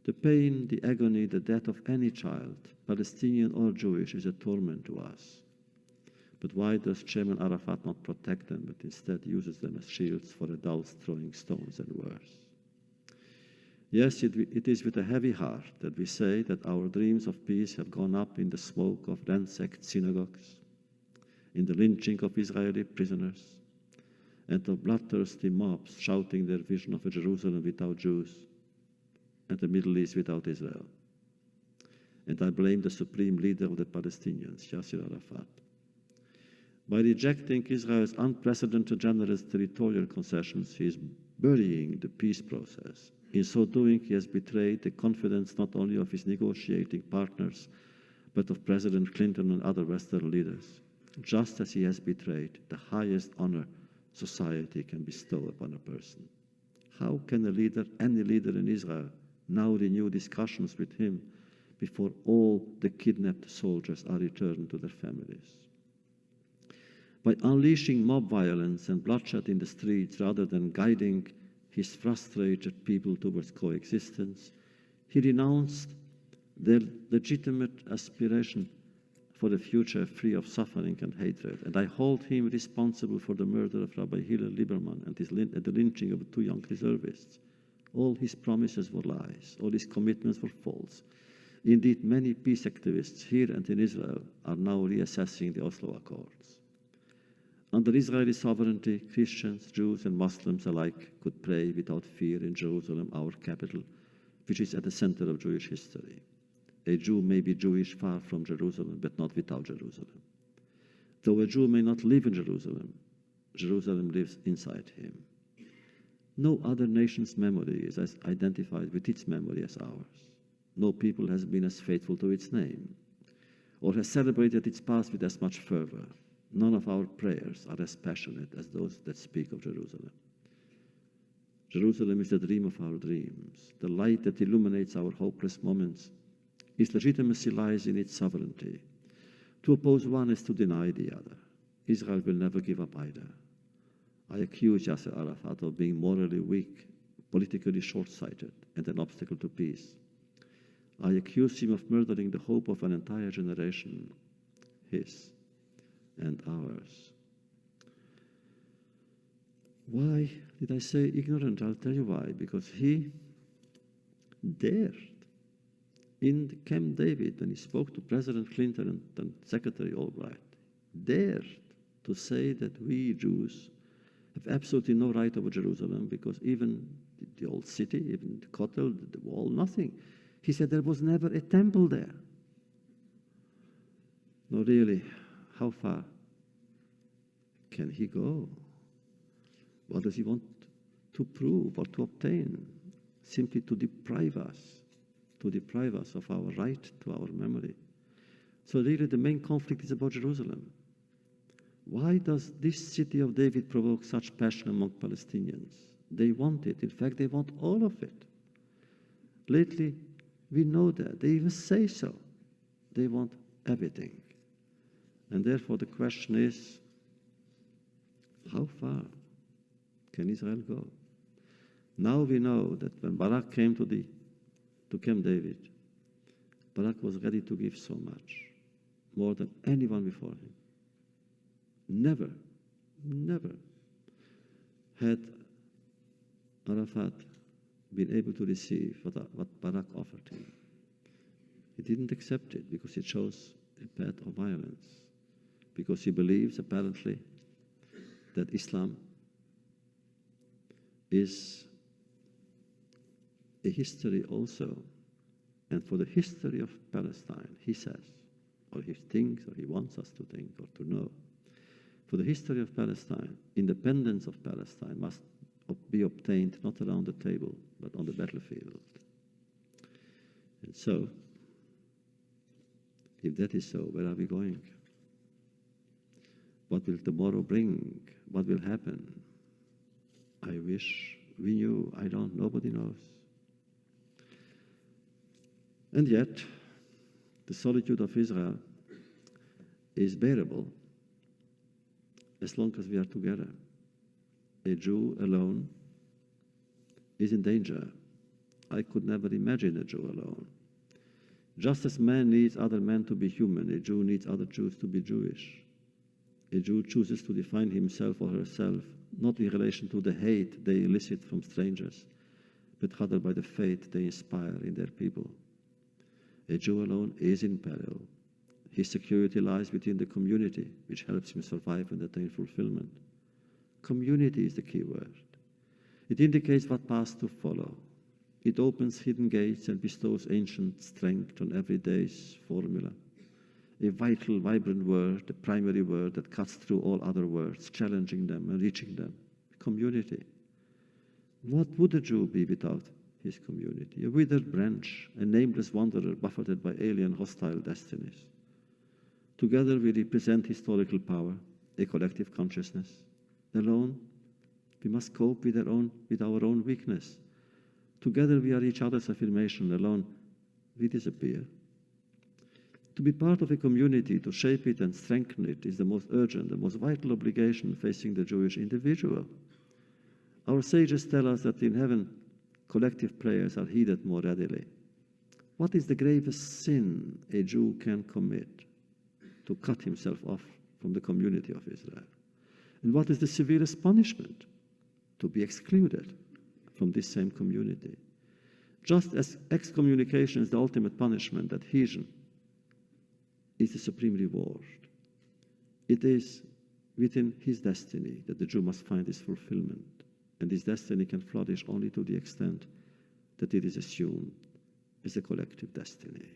The pain, the agony, the death of any child, Palestinian or Jewish, is a torment to us. But why does Chairman Arafat not protect them, but instead uses them as shields for adults throwing stones and worse? Yes, it is with a heavy heart that we say that our dreams of peace have gone up in the smoke of ransacked synagogues, in the lynching of Israeli prisoners, and of bloodthirsty mobs shouting their vision of a Jerusalem without Jews and a Middle East without Israel. And I blame the supreme leader of the Palestinians, Yasser Arafat. By rejecting Israel's unprecedented generous territorial concessions, he is burying the peace process In so doing, he has betrayed the confidence not only of his negotiating partners, but of President Clinton and other Western leaders, just as he has betrayed the highest honor society can bestow upon a person. How can a leader, any leader in Israel, now renew discussions with him before all the kidnapped soldiers are returned to their families? By unleashing mob violence and bloodshed in the streets rather than guiding his frustrated people towards coexistence, he renounced their legitimate aspiration for a future free of suffering and hatred. And I hold him responsible for the murder of Rabbi Hillel Liberman and the lynching of 2 young reservists. All his promises were lies. All his commitments were false. Indeed, many peace activists here and in Israel are now reassessing the Oslo Accords. Under Israeli sovereignty, Christians, Jews, and Muslims alike could pray without fear in Jerusalem, our capital, which is at the center of Jewish history. A Jew may be Jewish far from Jerusalem, but not without Jerusalem. Though a Jew may not live in Jerusalem, Jerusalem lives inside him. No other nation's memory is as identified with its memory as ours. No people has been as faithful to its name, or has celebrated its past with as much fervor. None of our prayers are as passionate as those that speak of Jerusalem. Jerusalem is the dream of our dreams, the light that illuminates our hopeless moments. Its legitimacy lies in its sovereignty. To oppose one is to deny the other. Israel will never give up either. I accuse Yasser Arafat of being morally weak, politically short-sighted, and an obstacle to peace. I accuse him of murdering the hope of an entire generation, his and ours. Why did I say ignorant? I'll tell you why. Because he dared in the Camp David, when he spoke to President Clinton and Secretary Albright, dared to say that we Jews have absolutely no right over Jerusalem because even the old city, even the Kotel, the wall, nothing. He said there was never a temple there. No, really, how far can he go? What does he want to prove or to obtain? Simply to deprive us of our right to our memory. So really the main conflict is about Jerusalem. Why does this city of David provoke such passion among Palestinians? They want it. In fact, they want all of it. Lately, we know that. They even say so. They want everything. And therefore the question is, how far can Israel go? Now we know that when Barak came to Camp David, Barak was ready to give so much, more than anyone before him. Never had Arafat been able to receive what Barak offered him. He didn't accept it because it shows a path of violence, because he believes apparently that Islam is a history also. And for the history of Palestine, he says, or he thinks, or he wants us to think or to know, for the history of Palestine, independence of Palestine must be obtained not around the table, but on the battlefield. And so, if that is so, where are we going? What will tomorrow bring? What will happen? I wish we knew. I don't. Nobody knows. And yet, the solitude of Israel is bearable as long as we are together. A Jew alone is in danger. I could never imagine a Jew alone. Just as man needs other men to be human, a Jew needs other Jews to be Jewish. A Jew chooses to define himself or herself not in relation to the hate they elicit from strangers, but rather by the faith they inspire in their people. A Jew alone is in peril. His security lies within the community, which helps him survive and attain fulfillment. Community is the key word. It indicates what path to follow. It opens hidden gates and bestows ancient strength on everyday's formula. A vital, vibrant word, the primary word that cuts through all other words, challenging them and reaching them. Community. What would a Jew be without his community, a withered branch, a nameless wanderer buffeted by alien hostile destinies. Together we represent historical power, a collective consciousness. Alone, we must cope with our own weakness. Together we are each other's affirmation. Alone, we disappear. To be part of a community, to shape it and strengthen it, is the most urgent, the most vital obligation facing the Jewish individual. Our sages tell us that in heaven, collective prayers are heeded more readily. What is the gravest sin a Jew can commit? To cut himself off from the community of Israel. And what is the severest punishment? To be excluded from this same community. Just as excommunication is the ultimate punishment, adhesion is the supreme reward. It is within his destiny that the Jew must find his fulfillment, and his destiny can flourish only to the extent that it is assumed as a collective destiny.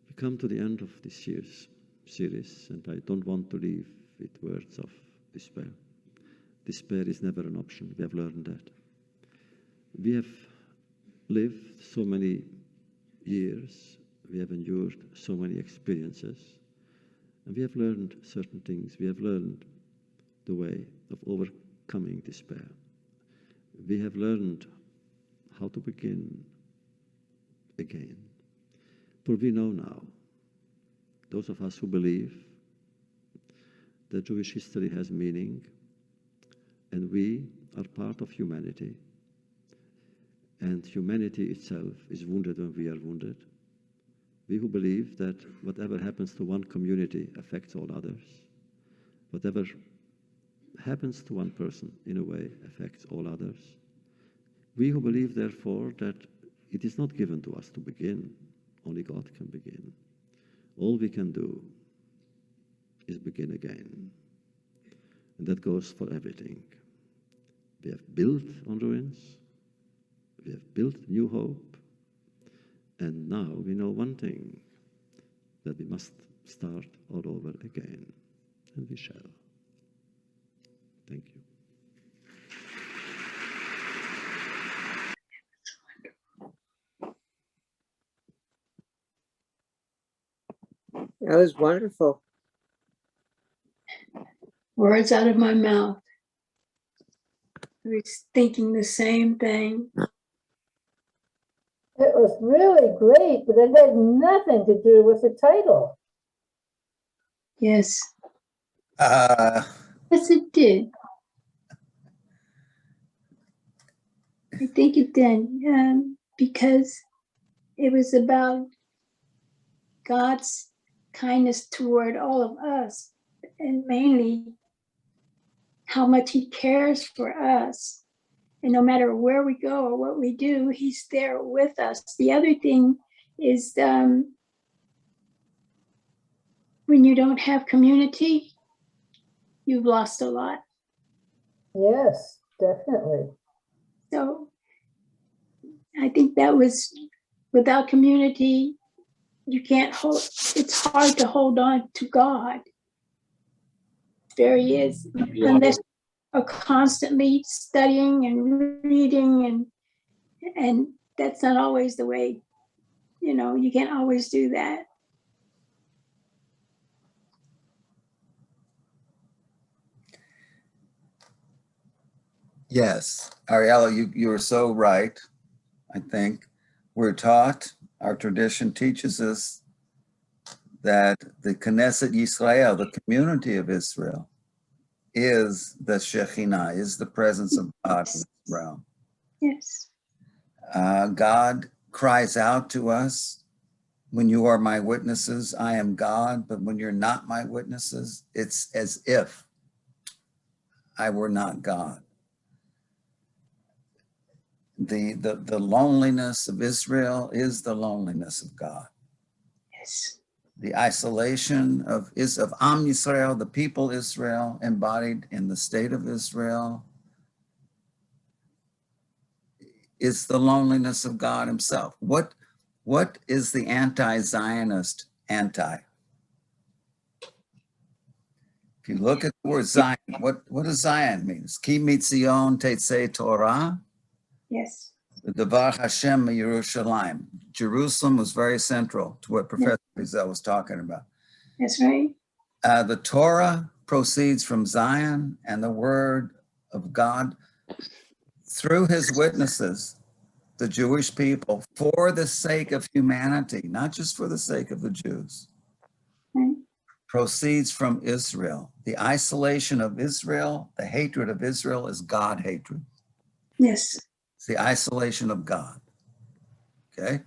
We come to the end of this year's series, and I don't want to leave with words of despair. Despair is never an option. We have learned that. We have lived so many years, we have endured so many experiences, and we have learned certain things. We have learned the way of overcoming despair. We have learned how to begin again. For we know now, those of us who believe that Jewish history has meaning, and we are part of humanity, and humanity itself is wounded when we are wounded. We who believe that whatever happens to one community affects all others, whatever happens to one person in a way affects all others. We who believe, therefore, that it is not given to us to begin, only God can begin. All we can do is begin again. And that goes for everything. We have built on ruins, we have built new hope, and now we know one thing, that we must start all over again, and we shall. Thank you. That was wonderful. Words out of my mouth. I was thinking the same thing. It was really great, but it had nothing to do with the title. Yes. Uh, Yes, it did. I think it did, because it was about God's kindness toward all of us, and mainly how much he cares for us. And no matter where we go or what we do, he's there with us. The other thing is when you don't have community, you've lost a lot. Yes, definitely. So I think that was, without community, you can't hold, it's hard to hold on to God. There he is, unless you're constantly studying and reading, and that's not always the way, you can't always do that. yes, Ariella, you are so right, I think. We're taught, our tradition teaches us that the Knesset Yisrael, the community of Israel, is the Shekhinah, is the presence of God in Israel. Yes. God cries out to us, when you are my witnesses, I am God, but when you're not my witnesses, it's as if I were not God. The loneliness of Israel is the loneliness of God. Yes. The isolation of Am Yisrael, the people Israel, embodied in the state of Israel, is the loneliness of God himself. What is the anti-Zionist anti? If you look at the word Zion, what does Zion mean? Ki mitzion tetzei Torah. Yes. Devar Hashem Yerushalayim. Jerusalem was very central to what Professor Wiesel was talking about. That's right. The Torah proceeds from Zion, and the word of God through his witnesses, the Jewish people, for the sake of humanity, not just for the sake of the Jews, Right. proceeds from Israel. The isolation of Israel, the hatred of Israel is God hatred. Yes. It's the isolation of God. Okay?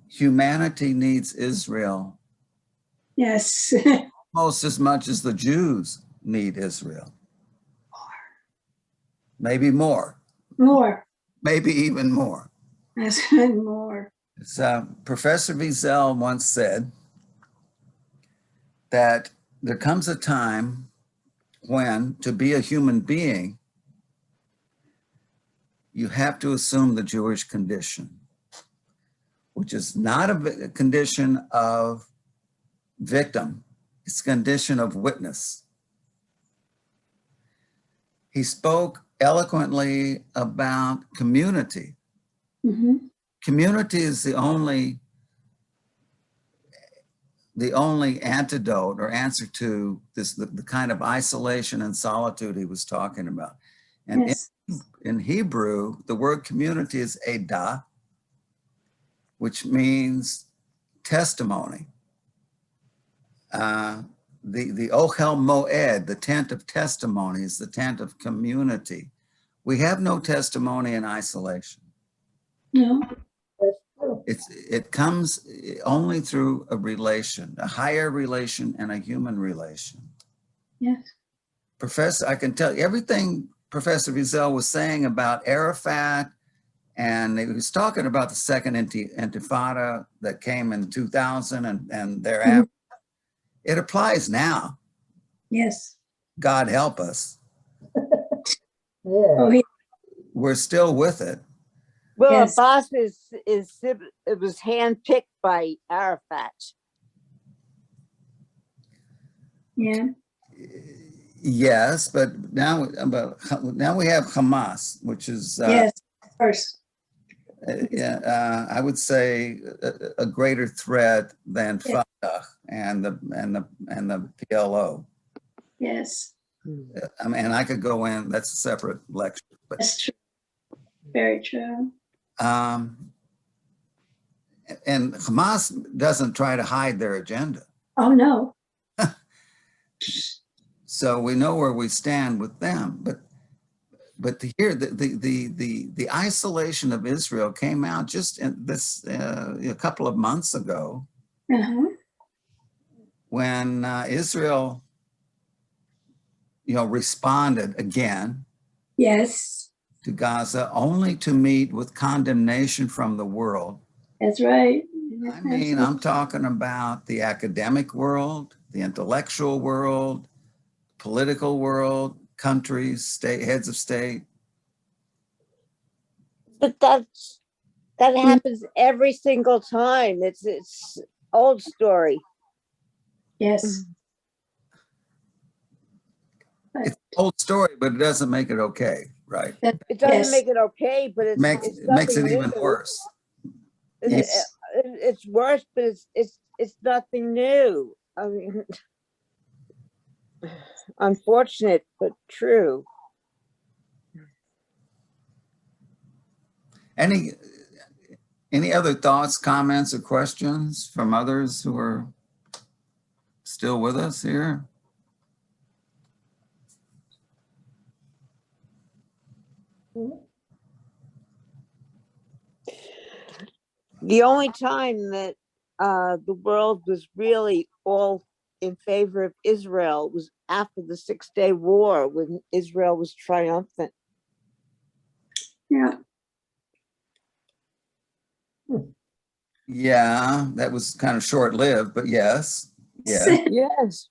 Humanity needs Israel Yes. almost as much as the Jews need Israel. Maybe more, More. maybe even more. That's more. Professor Wiesel once said that there comes a time when, to be a human being, you have to assume the Jewish condition, which is not a condition of victim, it's a condition of witness. He spoke eloquently about community. Mm-hmm. Community is the only antidote or answer to this, the kind of isolation and solitude he was talking about. And Yes. in Hebrew, the word community is edah, which means testimony. The Ohel Moed, the tent of testimony, is the tent of community. We have no testimony in isolation. No. That's true. It comes only through a relation, a higher relation and a human relation. Yes. Professor, I can tell you everything Professor Wiesel was saying about Arafat, and he was talking about the second intifada that came in 2000 and thereafter. It applies now. Yes. God help us. Yeah. Oh, he, We're still with it. Well, Yes. Abbas it was handpicked by Arafat. yeah. Yes, but now we have Hamas, which is Yes. First. I would say a greater threat than Fatah and the PLO. Yes. I mean, I could go in. That's a separate lecture. But That's true. Very true. and Hamas doesn't try to hide their agenda, Oh, no. so we know where we stand with them. But to hear the isolation of Israel came out just in this a couple of months ago, Uh-huh. when Israel, responded again Yes. to Gaza, only to meet with condemnation from the world. That's right. I mean, I'm talking about the academic world, the intellectual world, political world, countries, heads of state. But that happens every single time. It's old story. Yes. But It's an old story, but it doesn't make it okay, right? It doesn't Yes. make it okay, but It makes it even new. worse. It's worse, but it's nothing new. I mean, unfortunate but true. Any other thoughts, comments, or questions from others who are still with us here? The only time that the world was really all in favor of Israel was after the 6-Day War, when Israel was triumphant. yeah. Yeah, that was kind of short-lived, but yes. Yeah. Yes.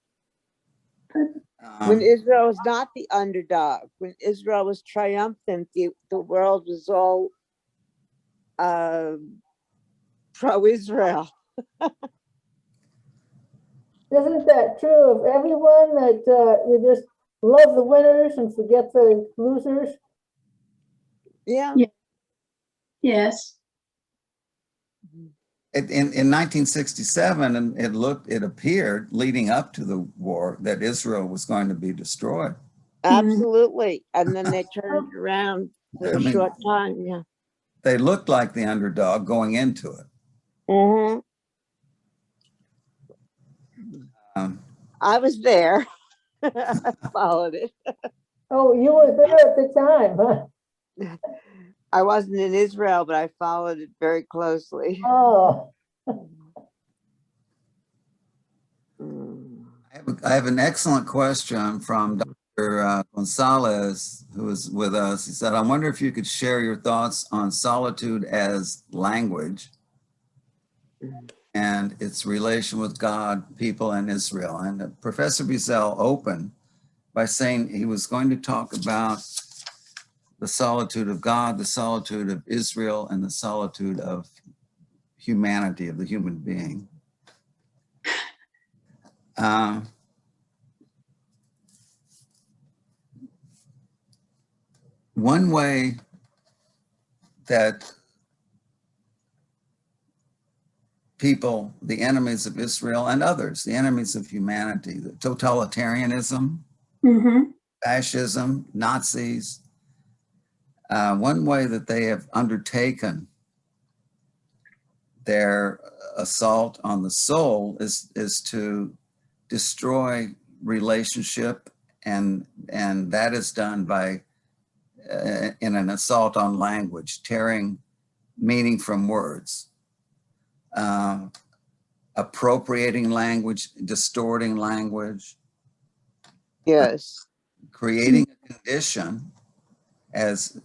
When Um, Israel was not the underdog, when Israel was triumphant, the world was all pro-Israel. Isn't that true of everyone, that you just love the winners and forget the losers? Yeah. Yeah. Yes. In 1967, and it appeared leading up to the war that Israel was going to be destroyed. Absolutely. And then they turned around for I a mean, short time. Yeah. they looked like the underdog going into it. Hmm. Um, I was there. I followed it. Oh, you were there at the time, huh? I wasn't in Israel, but I followed it very closely. Oh, Mm. I have an excellent question from Dr. Gonzalez, who is with us. He said, I wonder if you could share your thoughts on solitude as language and its relation with God, people, and Israel. And Professor Wiesel opened by saying he was going to talk about the solitude of God, the solitude of Israel, and the solitude of humanity, of the human being. One way that people, the enemies of Israel and others, the enemies of humanity, the totalitarianism, fascism, Nazis, one way that they have undertaken their assault on the soul is to destroy relationship, and that is done by in an assault on language, tearing meaning from words, appropriating language, distorting language, Yes. creating a condition, as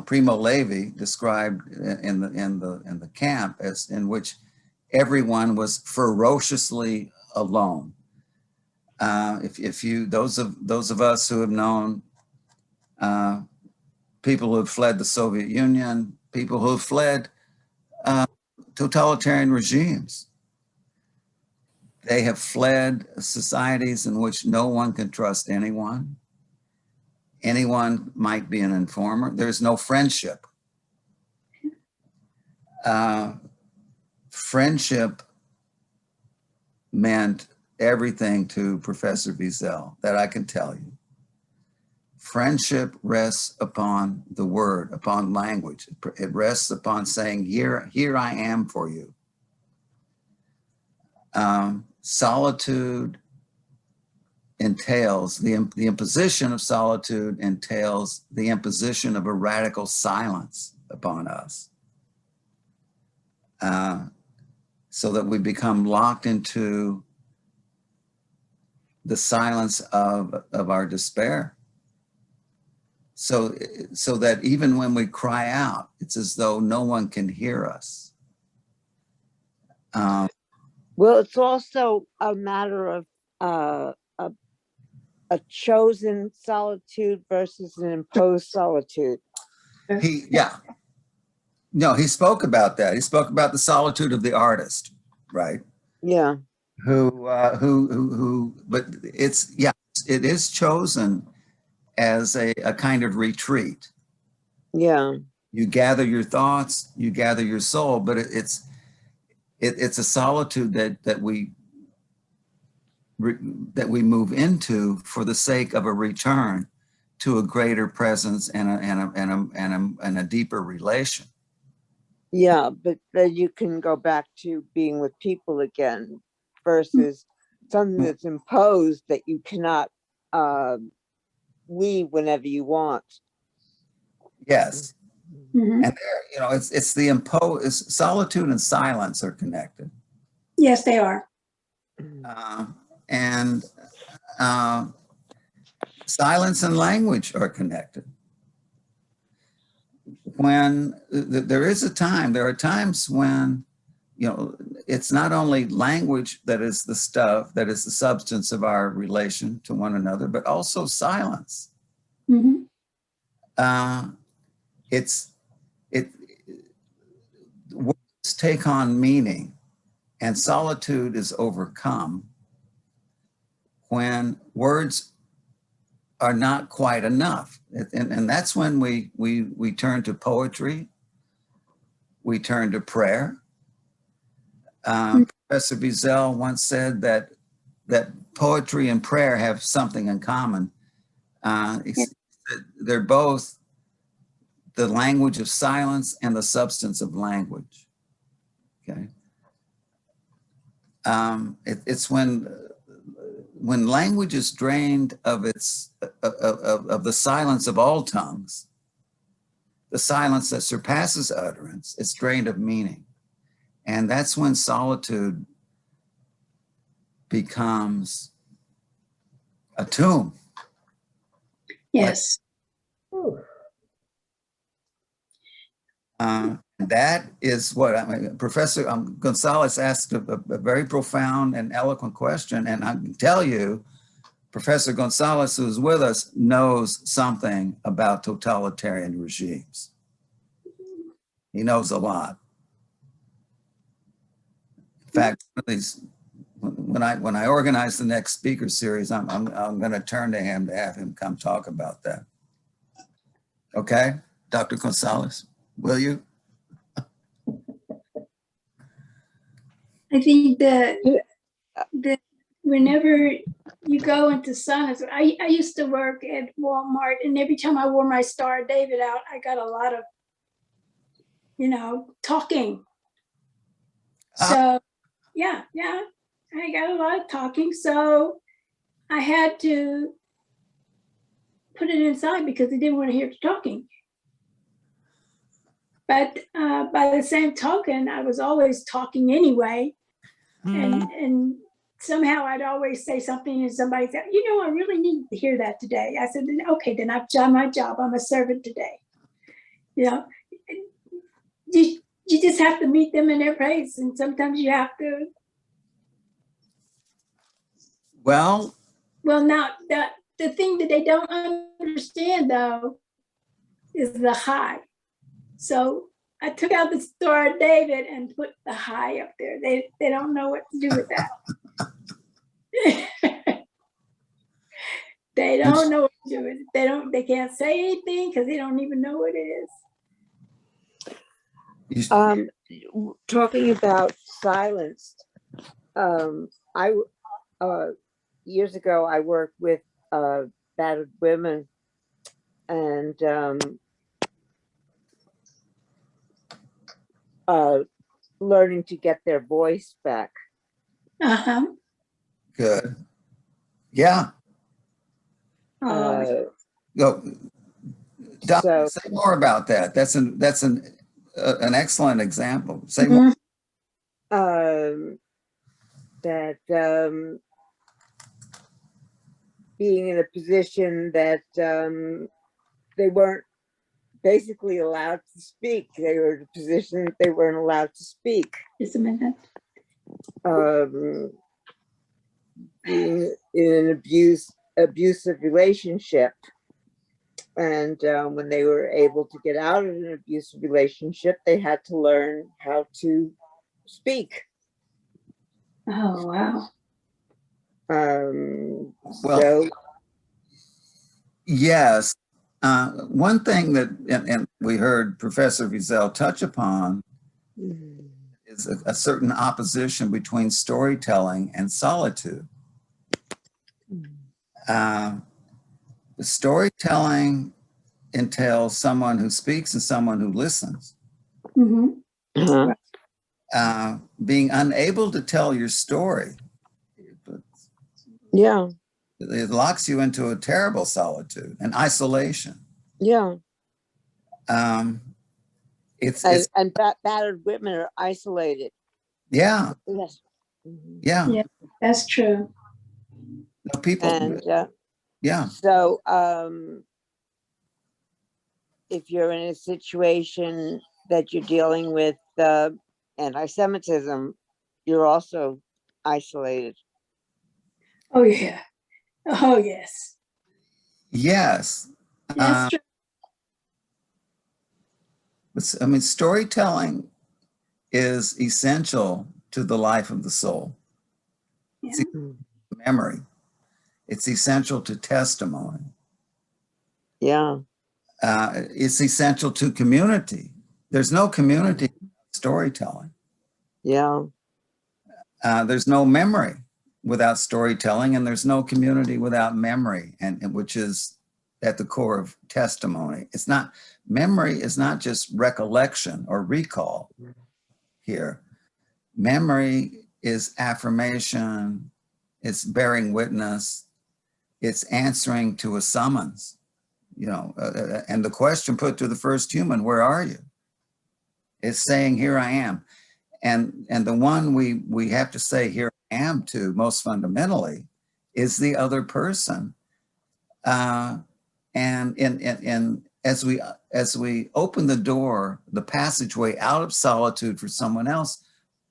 Primo Levi described in the camp, as in which everyone was ferociously alone. If you those of us who have known people who have fled the Soviet Union, people who have fled totalitarian regimes, they have fled societies in which no one can trust anyone. Anyone might be an informer. There's no friendship. Friendship meant everything to Professor Wiesel, that I can tell you. Friendship rests upon the word, upon language. It rests upon saying, here I am for you. Solitude entails, the imposition of solitude entails the imposition of a radical silence upon us. So that we become locked into the silence of our despair. So that even when we cry out, it's as though no one can hear us. Well, it's also a matter of a chosen solitude versus an imposed solitude. He spoke about that. He spoke about the solitude of the artist, right? Yeah. But it is chosen as a kind of retreat. Yeah. You gather your thoughts, you gather your soul, but it's a solitude that we move into for the sake of a return to a greater presence and a deeper relation. Yeah, but then you can go back to being with people again versus something that's imposed that you cannot leave whenever you want. Yes. And there, it's the imposed. Solitude and silence are connected. Yes, they are. And silence and language are connected. When there are times when, it's not only language that is the stuff, that is the substance of our relation to one another, but also silence. Words take on meaning, and solitude is overcome when words are not quite enough. And that's when we turn to poetry, we turn to prayer. Professor Wiesel once said that poetry and prayer have something in common. They're both the language of silence and the substance of language. Okay. It's when language is drained of the silence of all tongues, the silence that surpasses utterance, it's drained of meaning. And that's when solitude becomes a tomb. Yes. That is what Professor Gonzalez asked a very profound and eloquent question. And I can tell you, Professor Gonzalez, who's with us, knows something about totalitarian regimes. He knows a lot. In fact, when I organize the next speaker series, I'm going to turn to him to have him come talk about that. Okay, Dr. Gonzalez, will you? I think that whenever you go into silence, I used to work at Walmart, and every time I wore my Star of David out, I got a lot of, talking. So yeah, I got a lot of talking. So I had to put it inside because they didn't want to hear the talking. But by the same token, I was always talking anyway. And somehow I'd always say something and somebody said, I really need to hear that today. I said, okay, then I've done my job. I'm a servant today. You just have to meet them in their place. And sometimes you have to. Well, now the thing that they don't understand though is the high. So I took out the Star of David and put the high up there. They don't know what to do with that. They don't know what to do with it. They can't say anything because they don't even know what it is. Talking about silenced, years ago I worked with battered women, and learning to get their voice back. Good. Yeah. So, say more about that. That's an excellent example. Say more. That being in a position that they weren't basically allowed to speak. They were in a position that they weren't allowed to speak. Just a minute. Being in an abusive relationship. And when they were able to get out of an abusive relationship, they had to learn how to speak. Oh, wow. Yes. One thing that, and we heard Professor Wiesel touch upon, is a certain opposition between storytelling and solitude. Storytelling entails someone who speaks and someone who listens. Being unable to tell your story, it locks you into a terrible solitude and isolation. And battered women are isolated. Yeah. Yes. Yeah, that's true. No, people. And yeah. So if you're in a situation that you're dealing with anti-Semitism, you're also isolated. Oh yeah. Oh yes. Yes. That's true. I mean, storytelling is essential to the life of the soul. Yeah. It's memory. It's essential to testimony. Yeah. It's essential to community. There's no community without storytelling. Yeah. There's no memory without storytelling, and there's no community without memory, and which is at the core of testimony. It's not, memory is not just recollection or recall here. Memory is affirmation, it's bearing witness, it's answering to a summons, you know, and the question put to the first human, where are you? It's saying, here I am. And the one we have to say, here I am to most fundamentally is the other person. And as we open the door, the passageway out of solitude for someone else,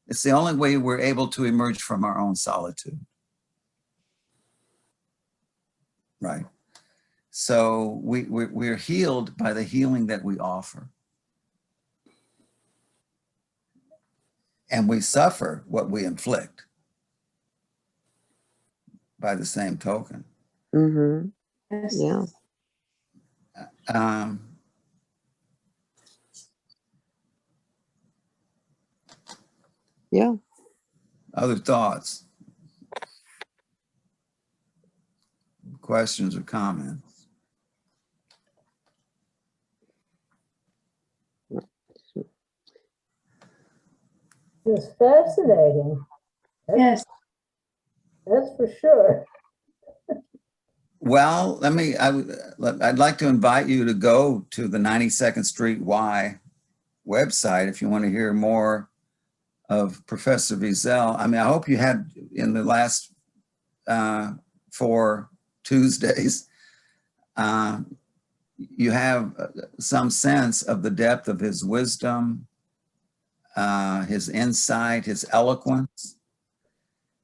it's the only way we're able to emerge from our own solitude. Right. So we're healed by the healing that we offer. And we suffer what we inflict by the same token. Mm-hmm. Yes. Yeah. Yeah. Other thoughts, questions or comments? It's fascinating. Yes. That's for sure. Well, I'd like to invite you to go to the 92nd Street Y website if you want to hear more of Professor Wiesel. I mean, I hope you had in the last 4 Tuesdays, you have some sense of the depth of his wisdom, his insight, his eloquence.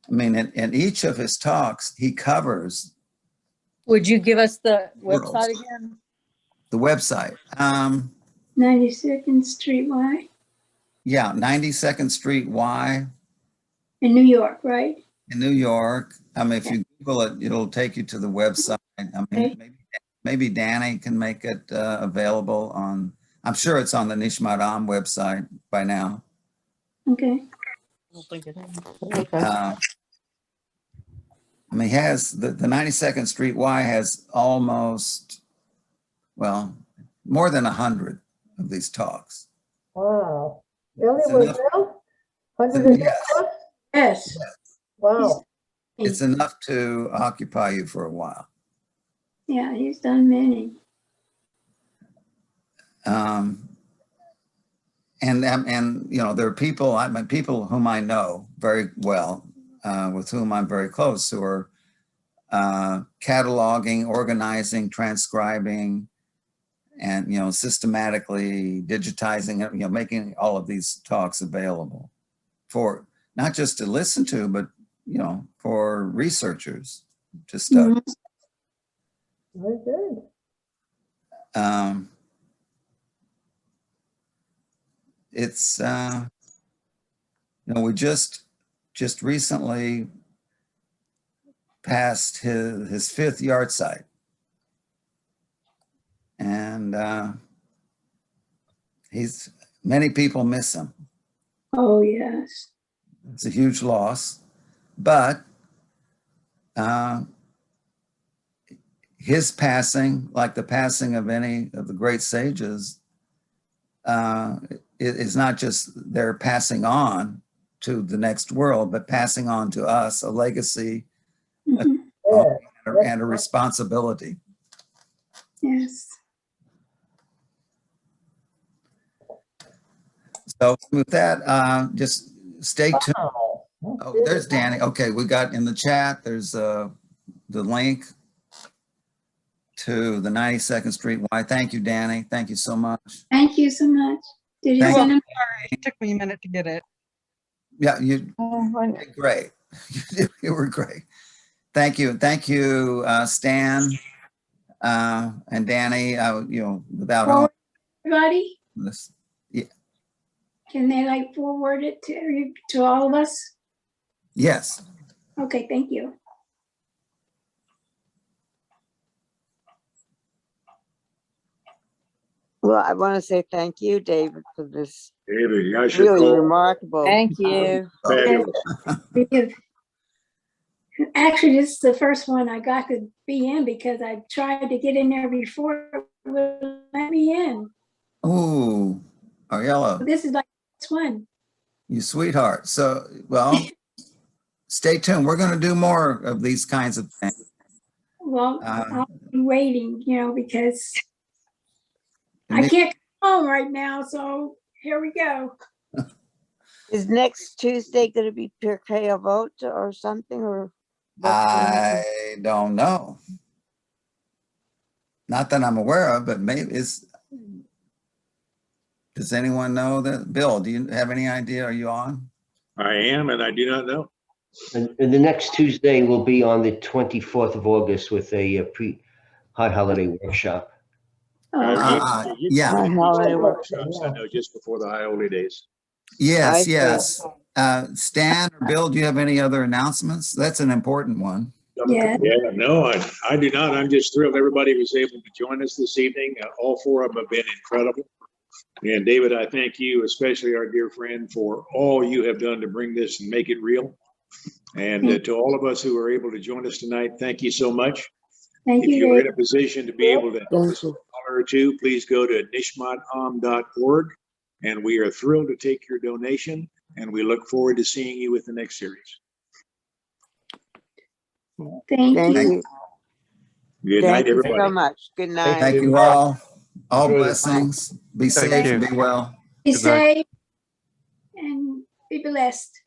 I mean, in each of his talks, he covers. Would you give us the Worlds. website again? The website. 92nd Street Y Yeah, 92nd Street Y in New York, right? in New York. I mean, if you Google it, it'll take you to the website. I mean, Okay. maybe Danny can make it available on, I'm sure it's on the Nishmat Am website by now. Okay. I mean, he has the 92nd Street Y has almost, well, more than 100 of these talks. Wow. Elie It's was enough- out? 100 Yes. bucks? Yes. Wow. It's enough to occupy you for a while. Yeah, he's done many. And you know, there are people, people whom I know very well, with whom I'm very close, who are cataloging, organizing, transcribing, and, you know, systematically digitizing it, you know, making all of these talks available for not just to listen to, but, you know, for researchers to study. Mhm. Very good. It's, you know, we just recently passed his 5th yard site. And many people miss him. Oh, yes. It's a huge loss, but his passing, like the passing of any of the great sages, is not just they're passing on to the next world, but passing on to us a legacy Mhm. Yeah. and a responsibility. Yes. So with that, just stay tuned. Wow. Oh, there's Danny. Okay, we got in the chat, there's the link to the 92nd Street Y. Thank you, Danny. Thank you so much. Thank you so much. Did you Thank send him? Sorry, it took me a minute to get it. Yeah, you did great. You were great. Thank you. Thank you, Stan and Danny. You know, without all Everybody? this, yeah. Can they like forward it to all of us? Yes. Okay, thank you. Well, I want to say thank you, David, for this David, I should really call. remarkable. Thank you. Fabulous. Because actually, this is the first one I got to be in because I tried to get in there before it would let me in. Ooh, Ariella, This is like this one. you sweetheart. So, well, stay tuned. We're going to do more of these kinds of things. Well, Uh, I'll be waiting, because I Nick- can't come home right now. So here we go. Is next Tuesday going to be payable or something, or what's gonna happen? I don't know. Not that I'm aware of, but maybe it's. Does anyone know that? Bill, do you have any idea? Are you on? I am, and I do not know. And the next Tuesday will be on the 24th of August with a high holiday workshop. Yeah. High holiday Workshops, I know, just before the high holy days. Yes, I yes. Stan or Bill, do you have any other announcements? That's an important one. Yeah. Yeah, no, I do not. I'm just thrilled everybody was able to join us this evening. All four of them have been incredible. And David, I thank you, especially our dear friend, for all you have done to bring this and make it real. And to all of us who are able to join us tonight, thank you so much. Thank If you, you're in Dave. a position to be able to help us with a dollar or two, please go to nishmatam.org. And we are thrilled to take your donation. And we look forward to seeing you with the next series. Thank Thank you. you. Good night, Thank you everybody. so much. Good night. Thank you all. All Enjoy the- blessings. Be Thank safe you. and be well. Be Good night. safe and be blessed.